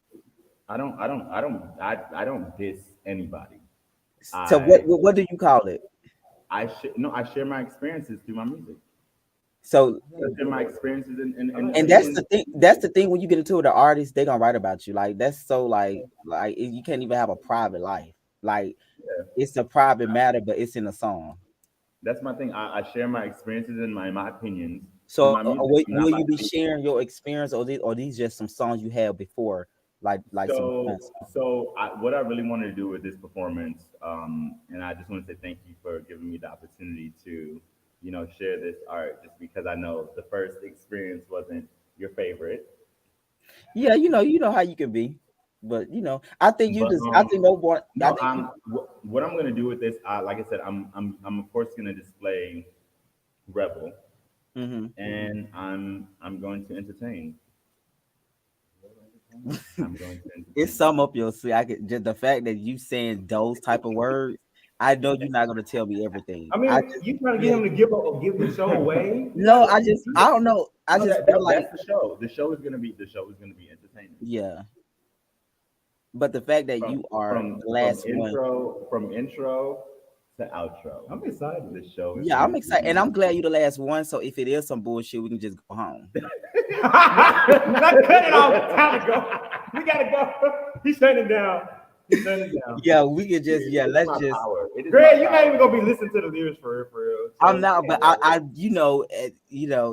I don't diss anybody. So I, what do you call it? no, I share my experiences through my music. So I share my experiences and that's the thing. That's the thing when you get into it, the artist, they gonna write about you. Like that's so you can't even have a private life. Like yeah, it's a private matter, but it's in a song. that's my thing. I share my experiences and my opinions through So my music. I'm not will you about be to be. sharing your experience, or these just some songs you had before, like some So, fun songs? what I really wanted to do with this performance, and I just want to say thank you for giving me the opportunity to, share this art. Just because I know the first experience wasn't your favorite, Yeah, you know how you can be, but I think you but just I think no one I no, think you. what I'm gonna do with this, like I said, I'm of course gonna display Rebel, Mhm. and I'm going to entertain. I'm going to It's entertain. some up your sleeve. I could just the fact that you saying those type of words. I know you're not gonna tell me everything. I I mean, just you trying to get yeah. him to give the show away? You No, gotta I don't know. I No, just feel like that's the show. The show is gonna be entertaining. yeah. But the fact that From you are from the from last one, intro to outro. I'm excited. The show is yeah, I'm going to excited, and be. I'm glad you're the last one. So if it is some bullshit, we can just go home. Not cut it off. Time to go. We gotta go. He's shutting it down. He's shutting it down. Yeah, we could just It is let's my just. power. It is my Greg, you're not even power. gonna be listening to the lyrics for real, for real. I'm So not, yeah, but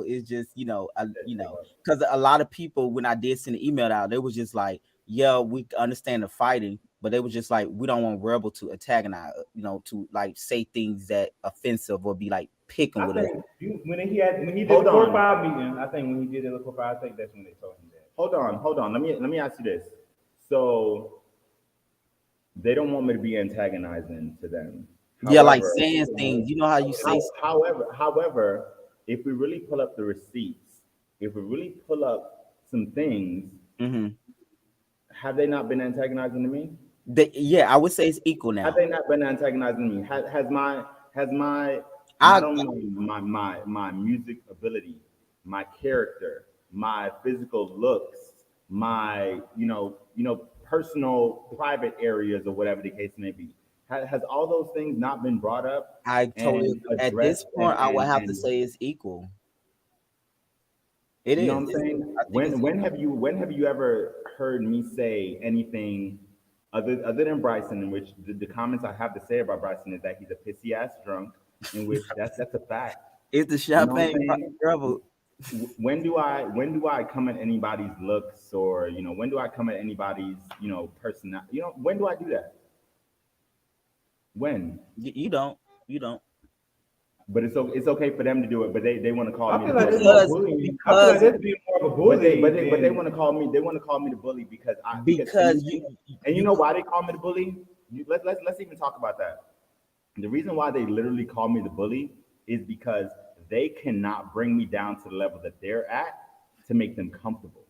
it's just because a lot of people when I did send the email out, they was just like, yeah, we understand the fighting, but they was just like, we don't want Rebel to antagonize, to like say things that offensive or be like picking I with us. think when he did Hold the core on. five meeting, I think when he did the core five, I think that's when they told him that. Hold on. Let me ask you this. So they don't want me to be antagonizing to them. Yeah, like However, saying things. You know how you say. however, if we really pull up the receipts, if we really pull up some things, Mm-hmm. have they not been antagonizing to me? Yeah, I would say it's equal Have now. they not been antagonizing me? Has my I not only my music ability, my character, my physical looks, my personal private areas or whatever the case may be, has all those things not been brought up I totally and agree. At addressed this point, I would have to and say it's equal. It you know what is. I'm saying? I think it's equal. When have you ever heard me say anything other than Bryson, in which the comments I have to say about Bryson is that he's a pissy ass drunk, in which that's a fact. It's the You know what I'm champagne saying? trouble. When do I come at anybody's looks, or when do I come at anybody's personality? When do I do that? When? You don't. You don't. But it's okay for them to do it, but they want to call I me the feel like there's more bully. bullying. I feel like Because there's being more of a bully But they than want to call me the bully because because you you know why they call me the bully? Let's even talk about that. The reason why they literally call me the bully is because they cannot bring me down to the level that they're at to make them comfortable.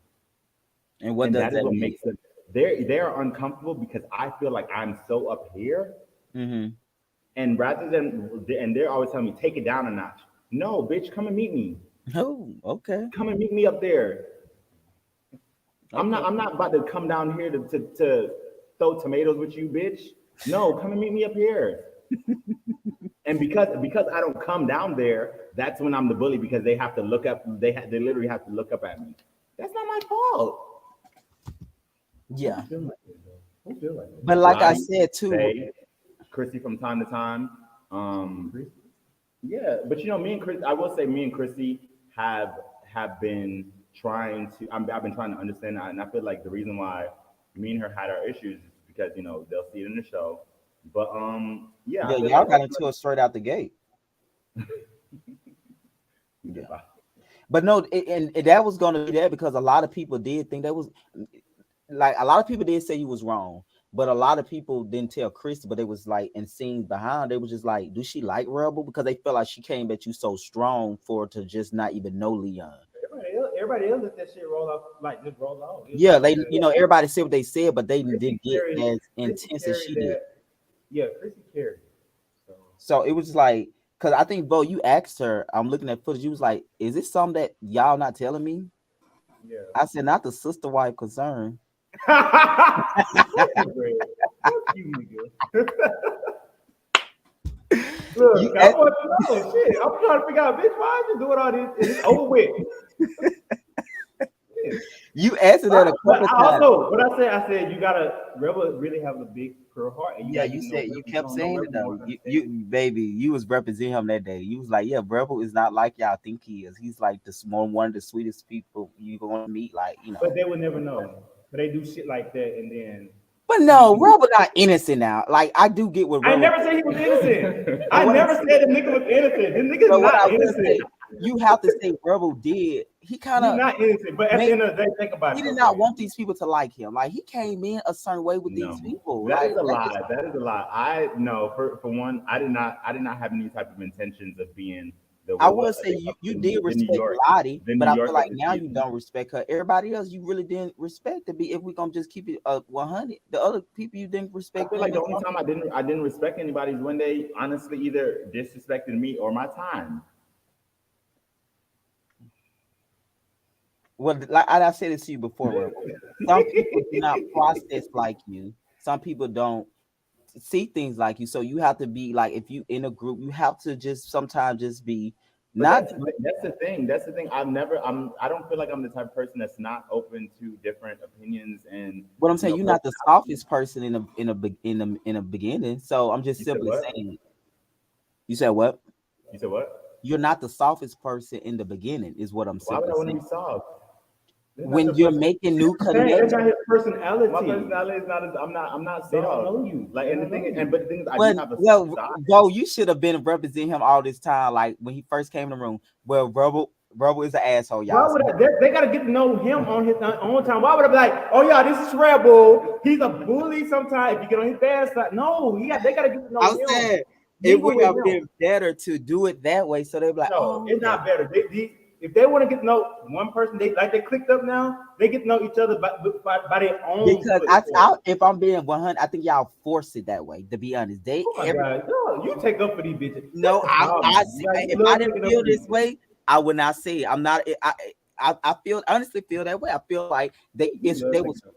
and what And does that is that what mean? makes them they are uncomfortable because I feel like I'm so up here, Mm-hmm. and rather than and they're always telling me take it down a notch. No, bitch, come and meet me. Oh, okay, Come and meet me up there. I'm okay. not about to come down here to throw tomatoes with you, bitch. No, come and meet me up here. And because I don't come down there, that's when I'm the bully because they have to look up. They literally have to look up at me. That's not my fault. Yeah, Who feel like that though? Who feel like that? but like I Lottie, said too, Faye, Chrissy from time to time. Chris? Yeah, but me and Chris, I will say, me and Chrissy have been trying to. I've been trying to understand that, and I feel like the reason why me and her had our issues is because they'll see it in the show. But yeah, yeah, I feel y'all like got into it straight out the gate. Yeah, but no, and that was gonna be there because a lot of people did think that was like a lot of people did say he was wrong, but a lot of people didn't tell Chris, but they was like in scenes behind, they was just like, do she like Rebel? Because they felt like she came at you so strong for her to just not even know Leon. Everybody else let that shit roll off, like just roll off. It was Yeah, like they everybody said what they said, but they Chrissy didn't get carried, as Chrissy intense as carried she did. that. Yeah, Chrissy carried it. So So it was just like, because I think, Bo, you asked her, I'm looking at footage, you was like, is this something that y'all not telling me? yeah. I said, not the sister wife concern. Fuck you, Greg. Fuck you, nigga. You Look, I asked, want to know. Shit, I'm trying to figure out, bitch, why are you doing all this? And it's over with. Shit. you answered that a But couple of I times. also, what I said, you gotta Rebel really have a big pure heart, and you Yeah, gotta you get to know said Rebel. you You kept don't know saying Rebel, it you though. won't understand. You baby, you was representing him that day. You was like, yeah, Rebel is not like y'all think he is. He's like the small one of the sweetest people you gonna meet. Like, But they would never know. But they do shit like that, and then but you, no, you Rebel not innocent now. Like I do get what I Rebel. never said he was innocent. But I what I'm never said the nigga was innocent. The nigga's but what I not will innocent. say, you have to say Rebel did. He kind He's of not innocent. But at the made. end of the day, think about He it did though, not Greg. want these people to like him. Like he came in a certain way with these No, people. that Like is a that is, lie. That is a lie. I no for one, I did not have any type of intentions of being the I what will what say the, you did the New respect York Lottie, the but New I feel York of like the now you season. don't respect her. Everybody else you really didn't respect to be if we gonna just keep it 100. The other people you didn't I respect feel them like the as only much. time I didn't respect anybody is when they honestly either disrespected me or my time. Well, like I said it to you before, Rebel. Some people do not process like you. Some people don't see things like you. So you have to be like if you in a group, you have to just sometimes just be But not. that's the thing. That's the thing. I don't feel like I'm the type of person that's not open to different opinions and What I'm saying, you're not the personalities. softest person in a beginning. So I'm just You said simply what? saying. You said what? You said what? You're not the softest person in the beginning, is what I'm Why would simply I want to saying. be soft? That's not When your you're person. making new Dang, that's connections, not his My personality. personality is not. I'm not They don't soft. know you. Like, They and the don't thing know is, you. but the thing is, I do well, have a soft well, side. Bo, you should have been representing him all this time. Like when he first came in the room. Well, Rebel is an asshole, Why y'all. So would I, they got to get to know him on his own time? Why would I be like, oh yeah, this is Rebel. He's a bully sometimes. If you get on his bad side, no, they got to get to know I'm him, saying it mingle would with have him. been better to do it that way. So they'd be like, No, oh, it's okay. not better. If they want to get to know one person, they clicked up now. They get to know each other by their own Because footsteps. if I'm being 100, I think y'all force it that way. To be honest, Oh my God, yo, you take up for these bitches. That's no, the problem. Like you if I love didn't taking up feel for these this bitches. way, I would not say it. I'm not. I feel honestly feel that way. I feel like You love they taking was up.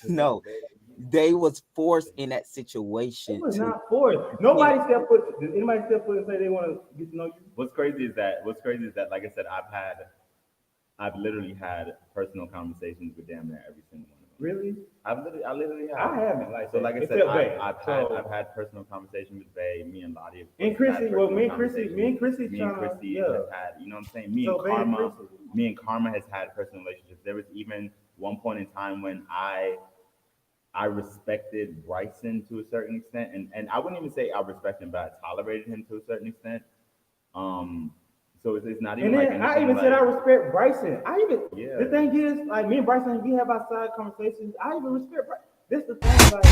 no, they was forced in that It situation was to not forced. yeah. Nobody step foot. Did anybody step foot and say they want to get to know you? What's crazy is that, like I said, I've literally had personal conversations with damn near every single one of them. Really? I literally have. I haven't like So, that. like I said, Except Bay. I've had personal conversations with Bay. Me and Lottie, of course, And have had Chrissy, well, personal me conversations. and Chrissy Me and trying to, Chrissy yeah. has had, you know what I'm saying. Me and So Bay and Karma, Chrissy. me and Karma has had personal relationships. There was even one point in time when I respected Bryson to a certain extent, and I wouldn't even say I respected him, but I tolerated him to a certain extent. Um, so it's not And even like then I anything even said like I respect Bryson. The yeah. thing is, like me and Bryson, we have our side conversations. I even respect Bryson. This the thing, like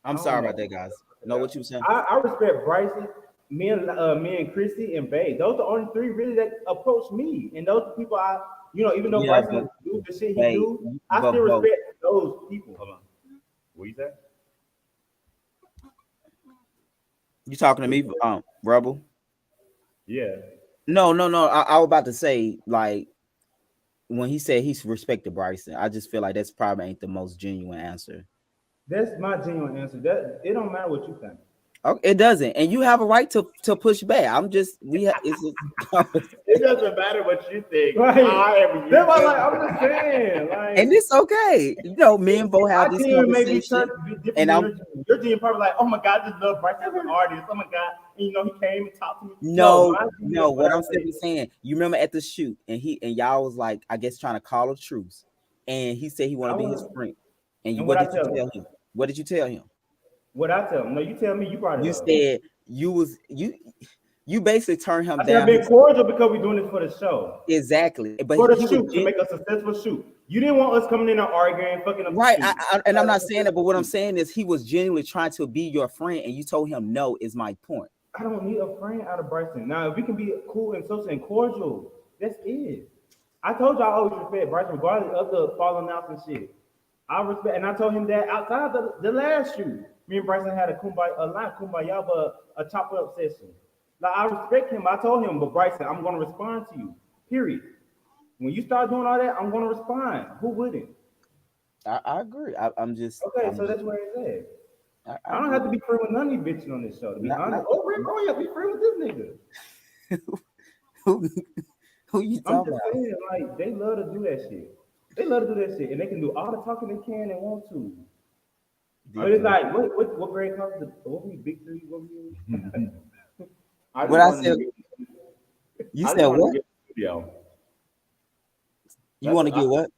I I'm don't sorry know. about that, guys. Know what you saying? I respect Bryson, me and Chrissy and Bay. Those are the only three really that approach me, and those are people even though Yeah, Bryson do the shit he hey, do, I but still Bo, respect those people. Hold on. What you say? you talking to me, Rebel? Yeah. No, no, no. I was about to say like when he said he's respected Bryson, I just feel like that's probably ain't the most genuine answer. That's my genuine answer. That it don't matter what you think. Okay, it doesn't, and you have a right to push back. I'm just it's a It doesn't matter what you think. Right. However you That's why, feel. like, I'm just saying, and like, it's okay. You know, me and Bo my have this team may be turned conversation, to be different and than I'm your team. Your team probably like, oh my God, I just love Bryce as an artist. Oh my God, and, you know, he came and talked to me. No, no, my team no. is What I'm whatever it simply is. saying, you remember at the shoot, and y'all was like, I guess trying to call a truce, and he said he want I to be his want friend, and you, and what what I did you tell him? tell him? What did you tell him? What I tell him? No, you tell me. You brought it You up. said you basically turned him I said I'm down. being cordial because we're doing this for the show, Exactly, but for the he was shoot, to make a successful shoot. You didn't want us coming in and arguing, fucking up the right. shoot. And I'm Like, not saying that, but what I'm shoot. saying is he was genuinely trying to be your friend, and you told him no. Is my point. I don't need a friend out of Bryson. Now, if we can be cool and social and cordial, that's it. I told you I always respect Bryson, regardless of the falling out and shit. I respect, and I told him that outside the last shoot, me and Bryson had a kumbaya, not kumbaya, but a chop up session. Like I respect him. I told him, but Bryson, I'm gonna respond to you. Period. When you start doing all that, I'm gonna respond. Who wouldn't? I agree. Okay, I'm so just that's where it's at. I I don't have agree. to be friends with none of these bitches on this show, to be Not honest. Oh, Rick, oh yeah, be friends with this nigga. who who you I'm talking just about? saying, like, they love to do that shit. They love to do that shit, and they can do all the talking they can and want to. But it's Different. like, what grade comes to what were you, big three? What were you? I What just I want him said, to get. you I just said want him to what? get in the studio. You That's want to get what?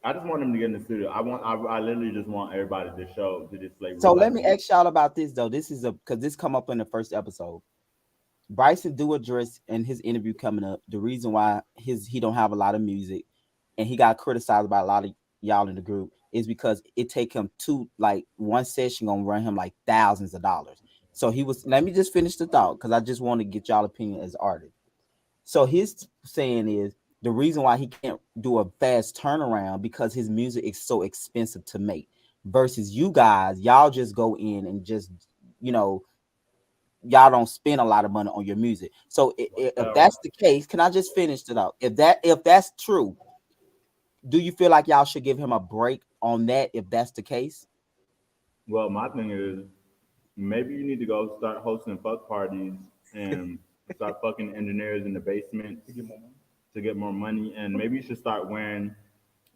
I just want him to get in the studio. I literally just want everybody to show to display So real let life. me ask y'all about this though. This is a because this come up in the first episode. Bryson do address in his interview coming up the reason why he don't have a lot of music, and he got criticized by a lot of y'all in the group is because it take him like one session gonna run him like thousands of dollars. So he was. Let me just finish the thought because I just want to get y'all opinion as artists. So his saying is the reason why he can't do a fast turnaround because his music is so expensive to make versus you guys, y'all just go in and just, you know, y'all don't spend a lot of money on your music. So if that's the case, can I just finish it out? If that's true, do you feel like y'all should give him a break on that if that's the case? Well, my thing is maybe you need to go start hosting fuck parties and start fucking engineers in the basements to get more money, and maybe you should start wearing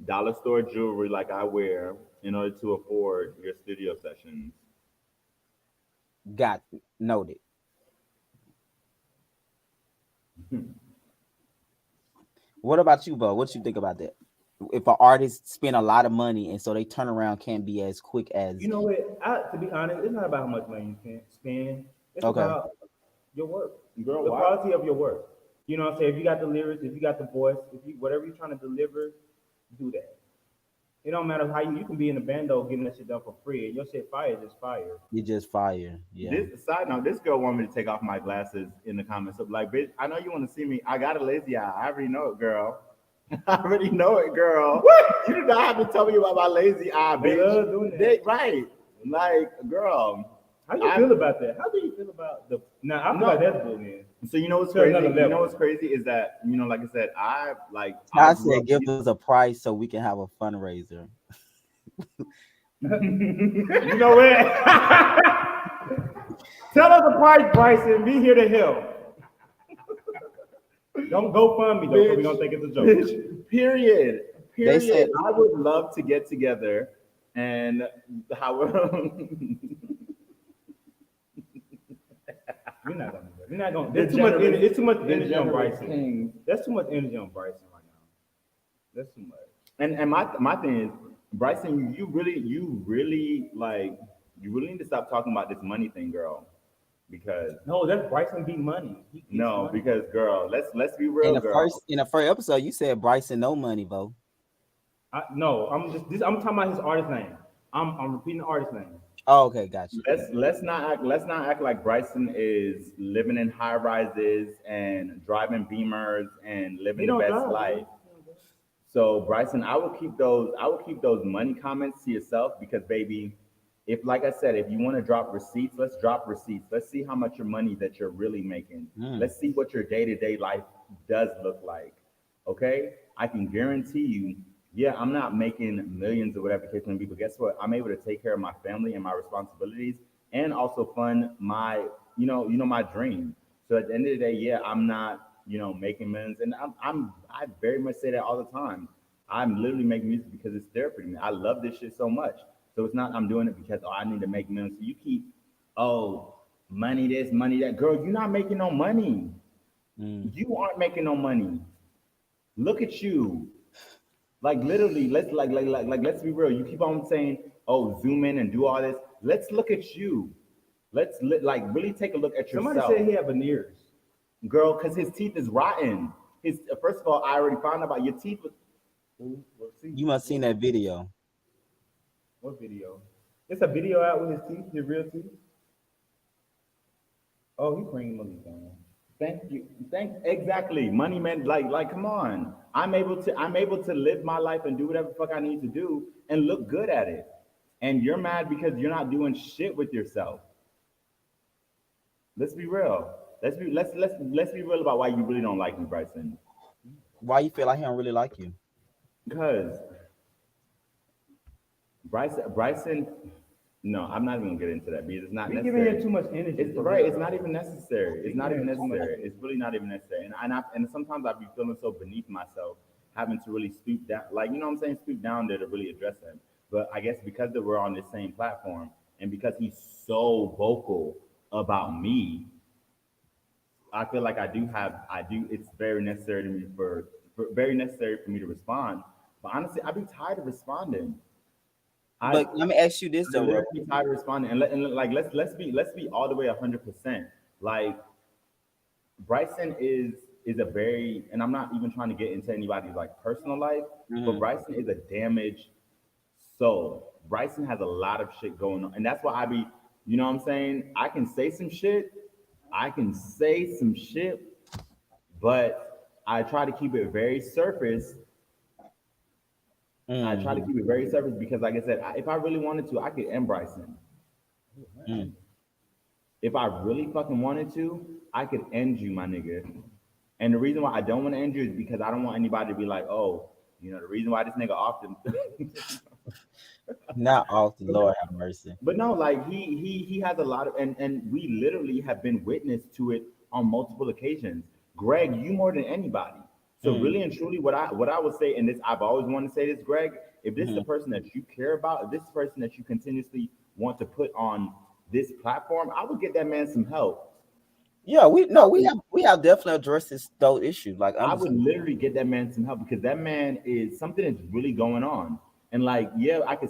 dollar store jewelry like I wear in order to afford your studio sessions. Got noted. What about you, Bo? What you think about that? If an artist spend a lot of money and so they turn around can't be as quick You as know what? To be honest, it's not about how much money you can spend. It's okay. about your work, Girl, the why? quality of your work. You know what I'm saying? If you got the lyrics, if you got the voice, if you whatever you're trying to deliver, do that. It don't matter how you can be in the band though, getting that shit done for free. And your shit fire is just fire. You just fire. Yeah. This side note, this girl wanted me to take off my glasses in the comments. Of like, bitch, I know you want to see me. I got a lazy eye. I already know it, girl. I already know it, girl. What? You do not have to tell me about my lazy eye, They bitch. love doing that. Right. Like, girl. How you feel about that? How do you feel about the? Now I feel No. like that's bullying. So you know what's To crazy? another You know level. what's crazy is that, like I said, I I grew said up. give us a price so we can have a fundraiser. You know what? Tell us the price, Bryson. Be here to help. Don't go fund me though, because we're gonna think it's a joke. Bitch, period. They said Period. I would love to get together and how We're not gonna do that. We're not gonna. The There's too much. generous- It's too much the energy on generous Bryson. king. That's too much energy on Bryson right now. That's too much. And my thing is, Bryson, you really need to stop talking about this money thing, girl. Because No, that's Bryson be money. He gets no, money. because girl, let's be in real, the girl. first episode you said Bryson no money, Bo. No, I'm just this. I'm talking about his artist name. I'm repeating the artist name. Oh, okay, got you. Let's not act like Bryson is living in high rises and driving Beamers and He living the don't best drive. life. So Bryson, I will keep those money comments to yourself because baby, if like I said, if you want to drop receipts, let's drop receipts. Let's see how much your money that you're really making. Mm. Let's see what your day-to-day life does look like. Okay? I can guarantee you, yeah, I'm not making millions or whatever the case may be, but guess what? I'm able to take care of my family and my responsibilities and also fund my, my dream. So at the end of the day, yeah, I'm not, making millions. And I very much say that all the time. I'm literally making music because it's therapy to me. I love this shit so much. So it's not I'm doing it because I need to make millions. So you keep, oh, money this, money that. Girl, you're not making no money. Mm. You aren't making no money. Look at you. Like literally, let's be real. You keep on saying, "Oh, zoom in and do all this." Let's look at you. Like really take a look at Somebody yourself, said he had veneers. girl, because his teeth is rotten. His first of all, I already found out about your teeth. Ooh, let's see. You must seen that video. What video? It's a video out with his teeth, his real teeth. Oh, he creamed money down. Thank you. Thank exactly. Money man, like come on. I'm able to live my life and do whatever the fuck I need to do and look good at it. And you're mad because you're not doing shit with yourself. Let's be real. Let's be real about why you really don't like me, Bryson. Why you feel like he don't really like you? Because Bryson, no, I'm not even gonna get into that because it's not We giving him necessary. too much energy It's for right. real, It's though. not even necessary. We It's not giving even him too much necessary. energy. It's really not even necessary. And sometimes I be feeling so beneath myself, having to really stoop down, like you know what I'm saying, stoop down there to really address him. But I guess because that we're on the same platform, and because he's so vocal about me, I feel like I do. It's very necessary to me very necessary for me to respond. But honestly, I be tired of responding. I But let me ask you this I though, literally Rebel. tired of responding, like let's be all the way 100%. Like Bryson is a very, and I'm not even trying to get into anybody's like personal life, but Hmm. Bryson is a damaged soul. Bryson has a lot of shit going on, and that's why I be, you know what I'm saying? I can say some shit, but I try to keep it very surface. I try to Hmm. keep it very surface because, like I said, if I really wanted to, I could end Bryson. Mm. If I really fucking wanted to, I could end you, my nigga. And the reason why I don't want to end you is because I don't want anybody to be like, oh, the reason why this nigga often. Not off the but, no, Lord have mercy. but no, like he has a lot of, and we literally have been witness to it on multiple occasions. Greg, you more than anybody. So Mm. really and truly, what I would say, and this I've always wanted to say this, Greg, if this is the Hmm. person that you care about, if this is the person that you continuously want to put on this platform, I would get that man some help. Yeah, we I no, we would have we have definitely addressed this those issues. Like I would honestly. literally get that man some help because that man is something is really going on. And like, yeah, I could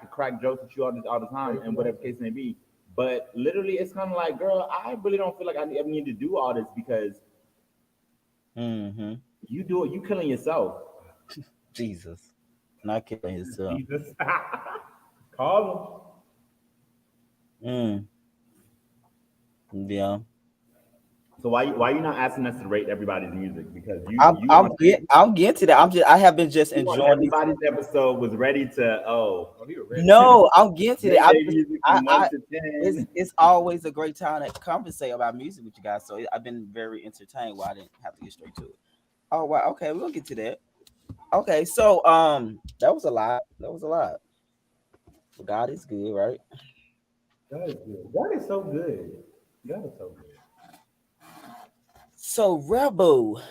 crack jokes with you all the time, Pray for and that. whatever case may be. But literally, it's kind of like, girl, I really don't feel like I ever need to do all this because Hmm. you do it, you killing yourself. Jesus, not killing himself. Jesus. Call Mm. Yeah. So why you not asking us to rate everybody's music? Because I'm you I'm on get I'm getting to that. I have been just you on enjoying this. everybody's episode was ready to him. Oh, he was ready. No, I'm getting to that. rate their music from one I to it's ten. it's always a great time to conversate about music with you guys. So I've been very entertained. Why I didn't have to get straight to it. Oh wow. Okay, we'll get to that. Okay, so that was a lot. That was a lot. But God is good, right? God is good. God is so good. God is so good. So Rebel,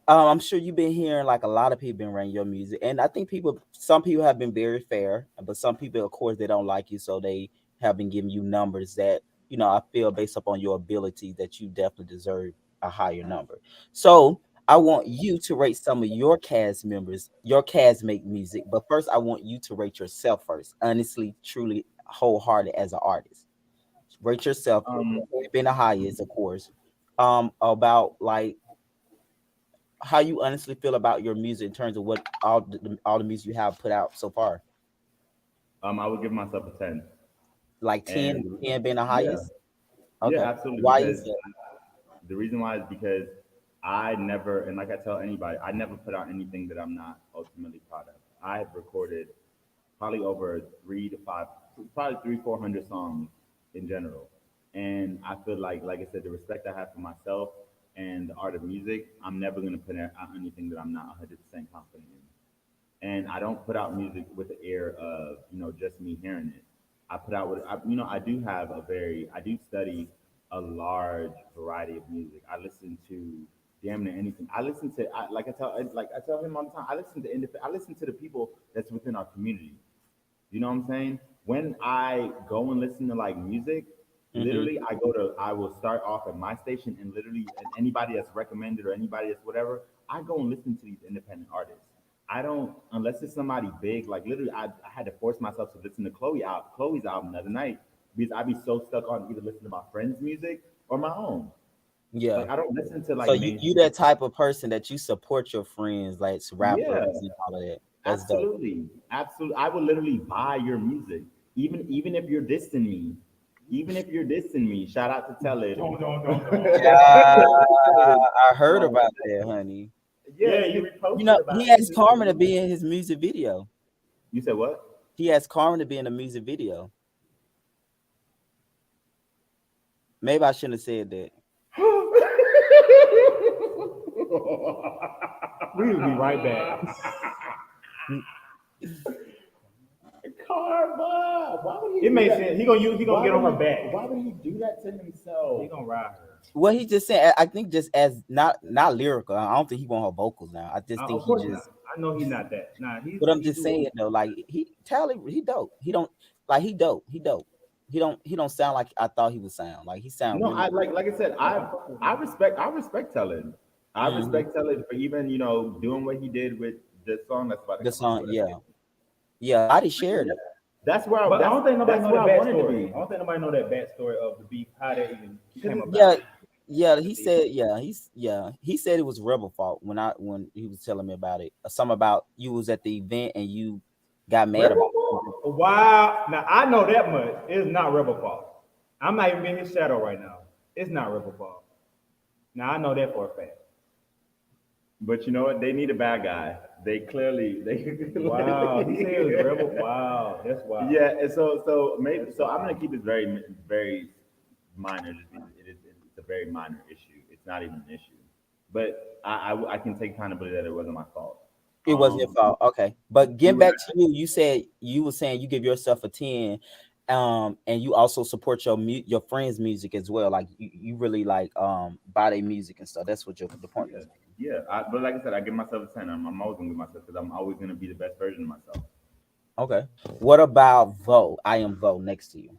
I'm sure you've been hearing like a lot of people been running your music, and I think some people have been very fair, but some people, of course, they don't like you, so they have been giving you numbers that I feel based upon your ability that you definitely deserve a higher number. So I want you to rate some of your cast members, your castmate music, but first I want you to rate yourself first, honestly, truly, wholehearted as an artist. Rate yourself, Um, being the highest, of course. About like how you honestly feel about your music in terms of what all the music you have put out so far. I would give myself a 10. Like 10, And 10 being the yeah, highest. yeah, Okay. absolutely. Why Because is that? the reason why is because I never, and like I tell anybody, I never put out anything that I'm not ultimately proud of. I have recorded probably over 3 to 5, probably 400 songs in general. And I feel like I said, the respect I have for myself and the art of music, I'm never gonna put out anything that I'm not 100% confident in. And I don't put out music with the air of just me hearing it. I put out what I do have I do study a large variety of music. I listen to damn near anything. Like I tell him all the time. I listen to the people that's within our community. You know what I'm saying? When I go and listen to like music, Mm-hmm. literally I will start off at my station and literally and anybody that's recommended or anybody that's whatever, I go and listen to these independent artists. I don't unless it's somebody big, like literally I had to force myself to listen to Chloe's album the other night because I'd be so stuck on either listening to my friend's music or my own. Yeah. Like I don't listen to So like you mainstream. that type of person that you support your friends, like Yeah. rappers and all of that. That's dope. Absolutely, absolutely. I would literally buy your music, even if you're dissing me, even if you're dissing me. Shout out to Tell It. Yeah, Don't. I heard Um, about that, honey. yeah, Yeah, he you. reposted He about it. asked Carmen to be in his music video. You said what? He asked Carmen to be in the music video. Maybe I shouldn't have said that. We will be right back. Karma. Why would he? It do makes that? sense. He gonna get on her back. Why would he do that to He himself? gonna ride her. Well, he just said, I think just as not lyrical. I don't think he want her vocals now. I just think Of he course not. just. I know he's not that. Nah, But I'm he just do it. saying though, like he dope. He don't like he dope. He dope. He don't sound like I thought he would sound. Like he sound No, really. I like I said, I respect Tellin. I Hmm. respect Tellin for even doing what he did with the song that's about to The come out. song, Whatever. yeah, yeah. I just shared it. But I don't think nobody That's know where the I wanted to backstory. be. I don't think nobody know that backstory of the beef, how that even came Yeah, about. yeah. He said, He said it was Rebel fault when he was telling me about it. Something about you was at the event and you got mad about something. Wow. Now I know that much. It's not Rebel fault. I'm not even in his shadow right now. It's not Rebel fault. Now I know that for a fact. But you know what? They need a bad guy. They clearly they Wow. He said it was Rebel. Wow. That's wild. yeah. And so I'm gonna keep it very minor. Just because it's a very minor issue. It's not even an issue. But I can take accountability that it wasn't my fault. It wasn't your Um, fault. Okay. But we getting were back to you, you said you were saying you give yourself a 10, and you also support your friends' music as well. Like you really like buy their music and stuff. That's what the point yeah is. yeah. But like I said, I give myself a 10. I'm always gonna give myself because I'm always gonna be the best version of myself. Okay. What about Vo? I am Vo next to you.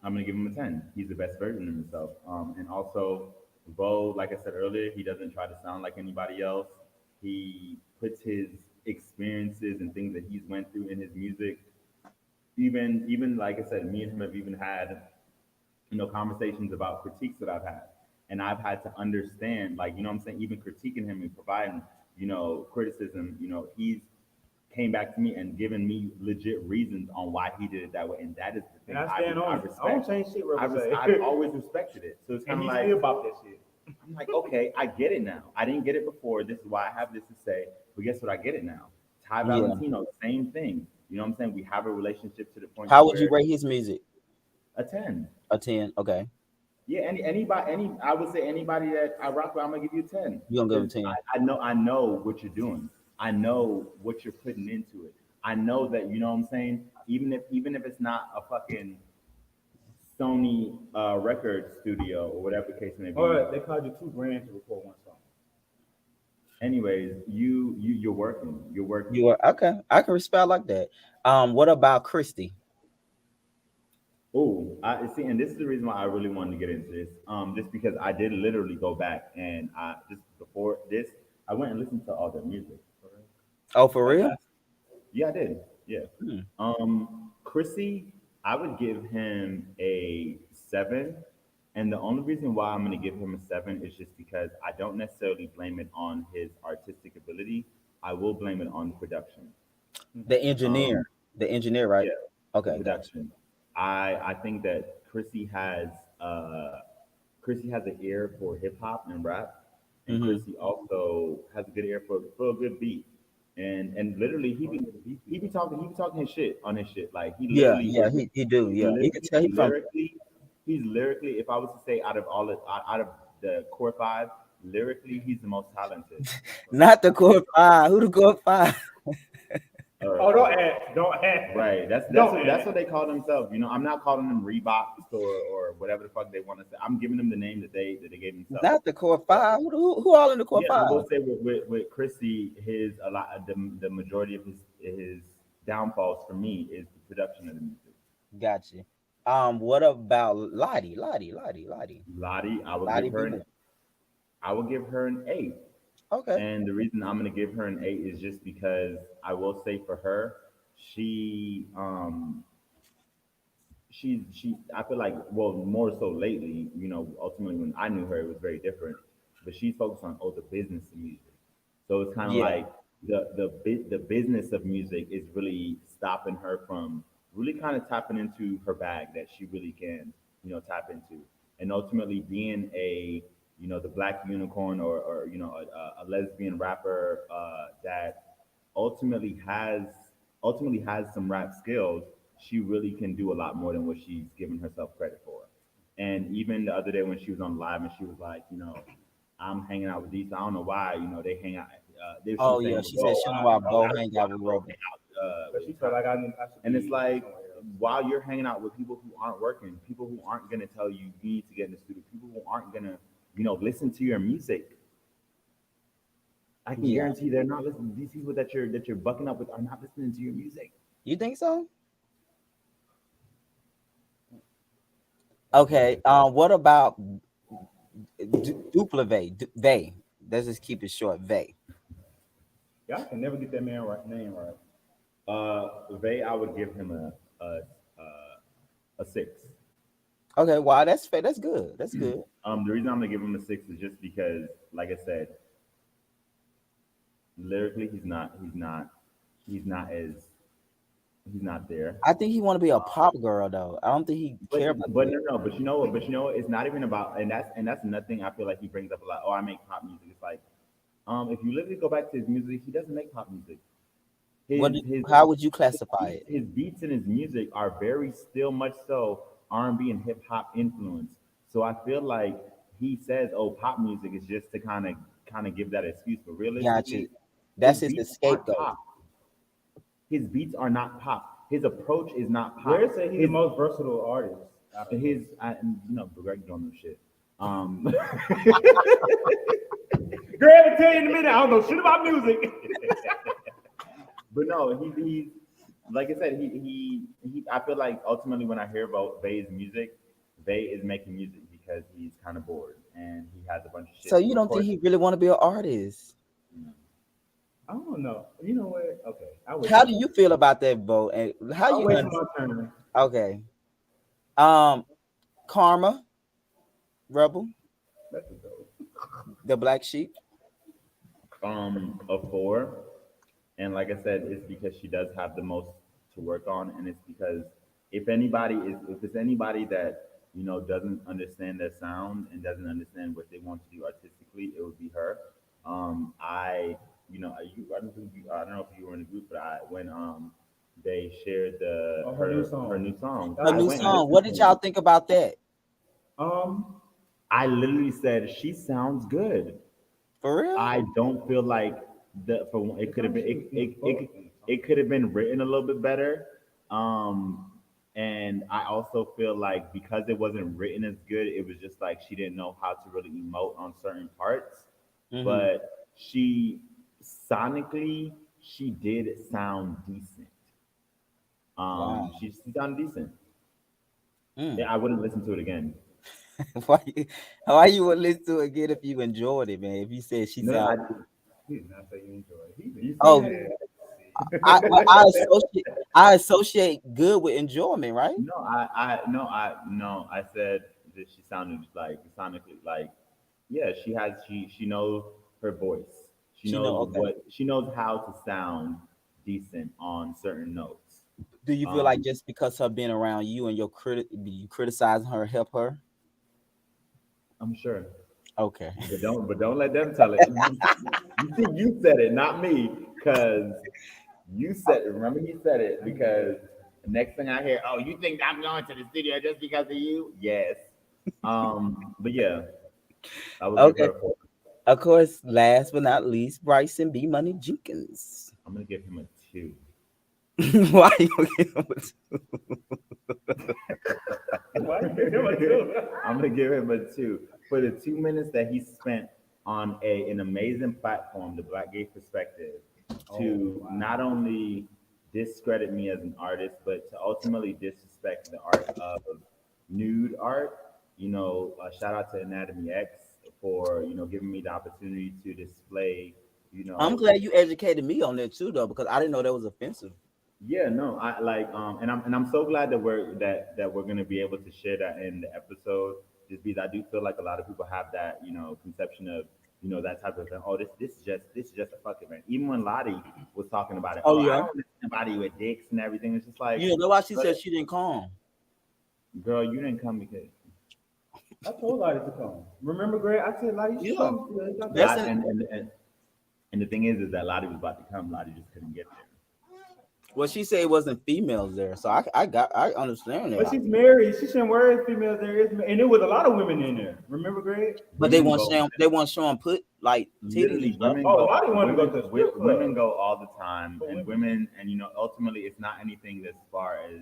I'm gonna give him a 10. He's the best version of himself. And also, Bo, like I said earlier, he doesn't try to sound like anybody else. He puts his experiences and things that he's went through in his music. Even like I said, me and him have even had conversations about critiques that I've had, and I've had to understand, like what I'm saying, even critiquing him and providing criticism. He's came back to me and given me legit reasons on why he did it that way, and that is the And thing I stand I on it. I don't respect. change shit Rebel say. I've always respected it. So it's kind And of he's like still about that shit. I'm like, okay, I get it now. I didn't get it before. This is why I have this to say. But guess what? I get it now. Ty Yeah. Valentino, same thing. You know what I'm saying? We have a relationship to the point to How would you where rate his music? a 10. A 10. Okay. Yeah, I would say anybody that I rock with, I'm gonna give you a 10 You gonna give him because 10. I know what you're doing. I know what you're putting into it. I know that what I'm saying. Even if it's not a fucking Sony record studio or whatever the case may be. Or they called you 2 grand to record one song. Anyways, you're working. You're working. You are okay. I can respect like that. What about Christy? Oh, I see, and this is the reason why I really wanted to get into this. Just because I did literally go back and I just before this, I went and listened to all their music. Oh, for Like real? last, yeah, I did. Yeah. Hmm. Chrissy, I would give him a 7, and the only reason why I'm going to give him a 7 is just because I don't necessarily blame it on his artistic ability. I will blame it on production. The engineer. Um, The engineer, yeah, right? the Okay, gotcha. production. I think that Chrissy has an ear for hip hop and rap, and Hmm. Chrissy also has a good ear for a good beat. And literally he be talking his shit on his shit. Like Yeah, yeah, he do. he's Yeah, lit he could tell he from. lyrically he's lyrically, if I was to say out of the core five, lyrically, he's the most talented. Not the core five. Who the core five? Oh, Or don't ask. Don't ask. right. Don't That's ask. what they call themselves. You know, I'm not calling them Reeboks or whatever the fuck they want to say. I'm giving them the name that they gave themselves. Not the core But five. Who all in the core yeah, I five? will say with Chrissy, his a lot the majority of his downfalls for me is the production of the music. Gotcha. What about Lottie? Lottie. Lottie, Lottie B one. I would give her an eight. Okay. And the reason I'm gonna give her an eight is just because I will say for her, she she I feel like, well, more so lately, you know, ultimately when I knew her it was very different, but she's focused on, oh, the business of music. So it's kind of Yeah. like the business of music is really stopping her from really kind of tapping into her bag that she really can, you know, tap into, and ultimately being a, you know, the black unicorn, or you know, a lesbian rapper that ultimately has ultimately has some rap skills. She really can do a lot more than what she's given herself credit for. And even the other day when she was on live and she was like, you know, I'm hanging out with these. I don't know why, you know, they hang out. She Oh was yeah. saying, She said "Whoa, she know I, why you know, Bo hang out with go Rebel. hang out But she with felt Tom." like I should And it's be like, somewhere else. while you're hanging out with people who aren't working, people who aren't gonna tell you you need to get in the studio, people who aren't gonna, you know, listen to your music, I can Yeah. guarantee they're not listening. These people that you're bucking up with are not listening to your music. You think so? Okay. What about Duplavate? They. Let's just keep it short. They. Y'all can never get that man right name right. Vay, I would give him a a six. Okay. Wow. That's fair. That's good. That's good. The reason I'm gonna give him a six is just because, like I said, lyrically he's not as he's not there. I think he want to be a pop girl though. I don't think he care about But the. no, but you know what? But you know what? It's not even about, and that's another thing I feel like he brings up a lot. Oh, I make pop music. It's like, if you literally go back to his music, he doesn't make pop music. What? His his How would you classify it? his beats and his music are very still much so R&B and hip hop influence. So I feel like he says, "Oh, pop music is just to kind of give that excuse," but Gotcha. realistically, his That's his beats aren't scapegoat. pop. His beats are not pop. His approach is not pop. Greg said he's the most versatile artist. Out of His you know, but Greg don't know shit. Greg will tell you in a minute. I don't know shit about music. But no, he's like I said, he. I feel like ultimately when I hear about Vay's music, Vay is making music because he's kind of bored and he has a bunch of So shit to you don't think record. he really want to be an artist? You know. I don't know. You know what? Okay, I wait. How do you feel about that, Bo? And how I'll you wait for my turn. okay. Um, Karma, Rebel, That's a dope. the black sheep. A four, and like I said, it's because she does have the most to work on, and it's because if it's anybody that, you know, doesn't understand their sound and doesn't understand what they want to do artistically, it would be her. I you know I don't know if you were in the group, but I when they shared Oh, her new her song. new song, Her I new went and song. listened What to did it. y'all think about that? Um, I literally said she sounds good. For real? I don't feel like the for one- it it's could have like been she was getting fucked in the song. it could have been written a little bit better. Um, and I also feel like because it wasn't written as good, it was just like she didn't know how to really emote on certain parts. Mm-hmm. But she sonically she did sound decent. Wow. She sounded decent. Mm. Yeah, I wouldn't listen to it again. why? Why you would listen to it again if you enjoyed it, man? If you said she No, sound. He did not say you enjoy it. He you been seen Oh, it? I associate good with enjoyment, right? No, no, I said that she sounded like sonically like, yeah, she knows her voice. She know. Okay. She knows how to sound decent on certain notes. Do you feel like Um, just because her being around you and you criticizing her help her? I'm sure, Okay. but don't let them tell it. You see, you said it, not me, because you said it. Remember, you said it because the next thing I hear, oh, you think I'm going to the studio just because of you? Yes. But yeah, I would give Okay. her a four. Of course, last but not least, Bryson B. Money Jenkins. I'm gonna give him a two. Why you gonna give him Why you give him a two? I'm gonna give him a two for the 2 minutes that he spent on an amazing platform, the Black Gay Perspective, Oh to wow. not only discredit me as an artist, but to ultimately disrespect the art of nude art. Shout out to Anatomy X for giving me the opportunity to display. You I'm know, glad you educated me on that too, though, because I didn't know that was offensive. Yeah, no, I like and I'm so glad that we're gonna be able to share that in the episode, just because I do feel like a lot of people have that, conception of, that type of thing. Oh, this is just a fuck event. Even when Lottie was talking about it, Oh oh, I yeah, don't listen to nobody with dicks and everything. It's just like, you know why she girl, said she didn't come? girl, you didn't come because I told Lottie to come. Remember, Greg? I said Lottie, you should Yeah, come. Yeah, you got that's that. Lot an and the thing is that Lottie was about to come. Lottie just couldn't get there. well. She said it wasn't females there, so I understand But that. she's married. She shouldn't worry if females there is, and there was a lot of women in there. Remember, Greg? But they Women want go. showing put like titties and Literally, stuff. women Oh, go, Lottie wanted to go to the strip women club go all the time, for and women. women, and ultimately, it's not anything as far as,